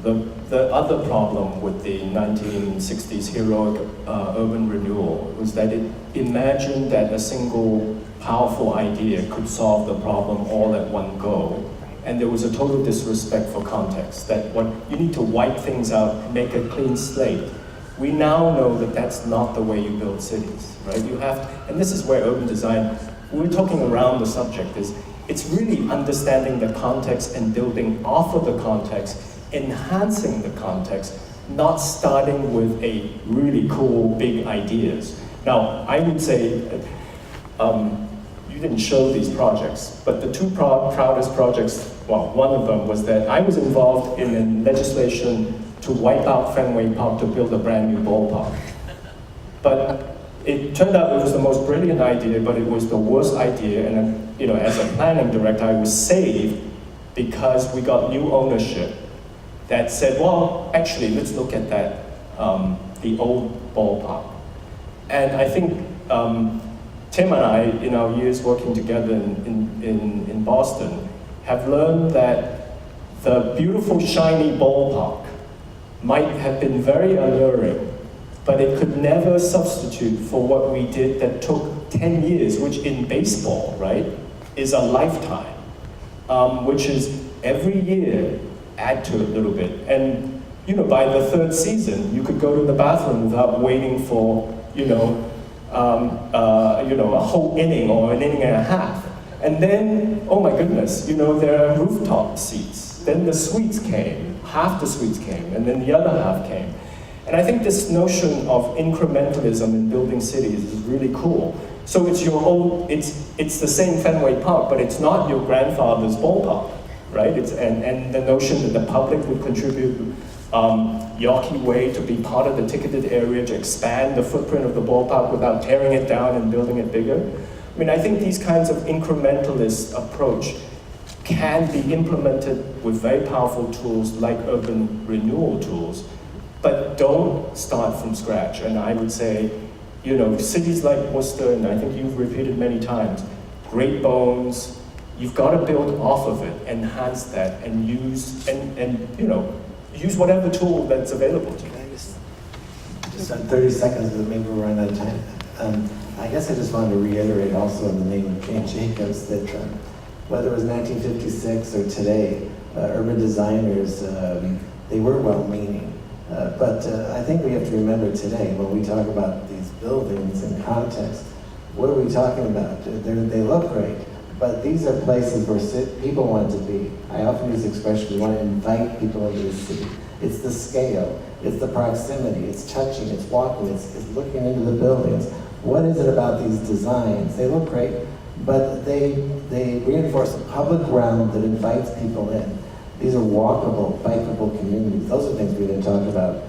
The other problem with the 1960s heroic urban renewal was that it imagined that a single powerful idea could solve the problem all at one go. And there was a total disrespect for context, that what you need to wipe things out, make a clean slate. We now know that that's not the way you build cities, right? You have to, and this is where urban design, we're talking around the subject, is it's really understanding the context and building off of the context, enhancing the context, not starting with a really cool, big ideas. Now, I would say, you didn't show these projects, but the two proudest projects, well, one of them was that I was involved in a legislation to wipe out Fenway Park to build a brand new ballpark. But it turned out it was the most brilliant idea, but it was the worst idea, and as a planning director, I was saved because we got new ownership that said, well, actually, let's look at that, the old ballpark. And I think Tim and I, in our years working together in Boston, have learned that the beautiful, shiny ballpark might have been very alluring, but it could never substitute for what we did that took 10 years, which in baseball, right, is a lifetime, which is every year add to it a little bit. And, by the third season, you could go to the bathroom without waiting for, a whole inning or an inning and a half. And then, oh my goodness, there are rooftop seats. Then the suites came, half the suites came, and then the other half came. And I think this notion of incrementalism in building cities is really cool. So it's it's the same Fenway Park, but it's not your grandfather's ballpark, right? And the notion that the public would contribute Yorkie Way to be part of the ticketed area, to expand the footprint of the ballpark without tearing it down and building it bigger. I mean, I think these kinds of incrementalist approach can be implemented with very powerful tools like urban renewal tools, but don't start from scratch. And I would say, cities like Worcester, and I think you've repeated many times, great bones, you've got to build off of it, enhance that, and use whatever tool that's available to you. Just on 30 seconds, but maybe we're running out of time. I guess I just wanted to reiterate also in the name of Jane Jacobs that whether it was 1956 or today, urban designers, they were well-meaning. But I think we have to remember today, when we talk about these buildings in context, what are we talking about? They look great, but these are places where people want to be. I often use the expression, we want to invite people into the city. It's the scale, it's the proximity, it's touching, it's walking, it's looking into the buildings. What is it about these designs? They look great, but they reinforce a public realm that invites people in. These are walkable, bikeable communities. Those are things we didn't talk about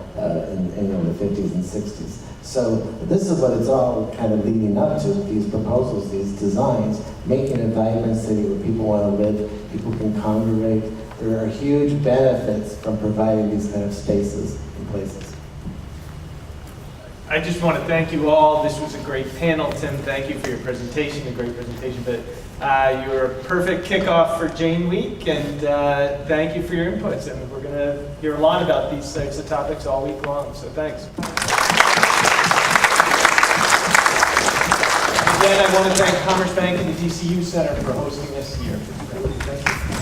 in the 50s and 60s. So this is what it's all kind of leading up to, these proposals, these designs, making a vibrant city where people want to live, people can congregate. There are huge benefits from providing these kind of spaces and places. I just want to thank you all. This was a great panel. Tim, thank you for your presentation, a great presentation. But you were a perfect kickoff for Jane Week, and thank you for your inputs. And we're going to hear a lot about these types of topics all week long, so thanks. Again, I want to thank Commerce Bank and the DCU Center for hosting this year. Thank you.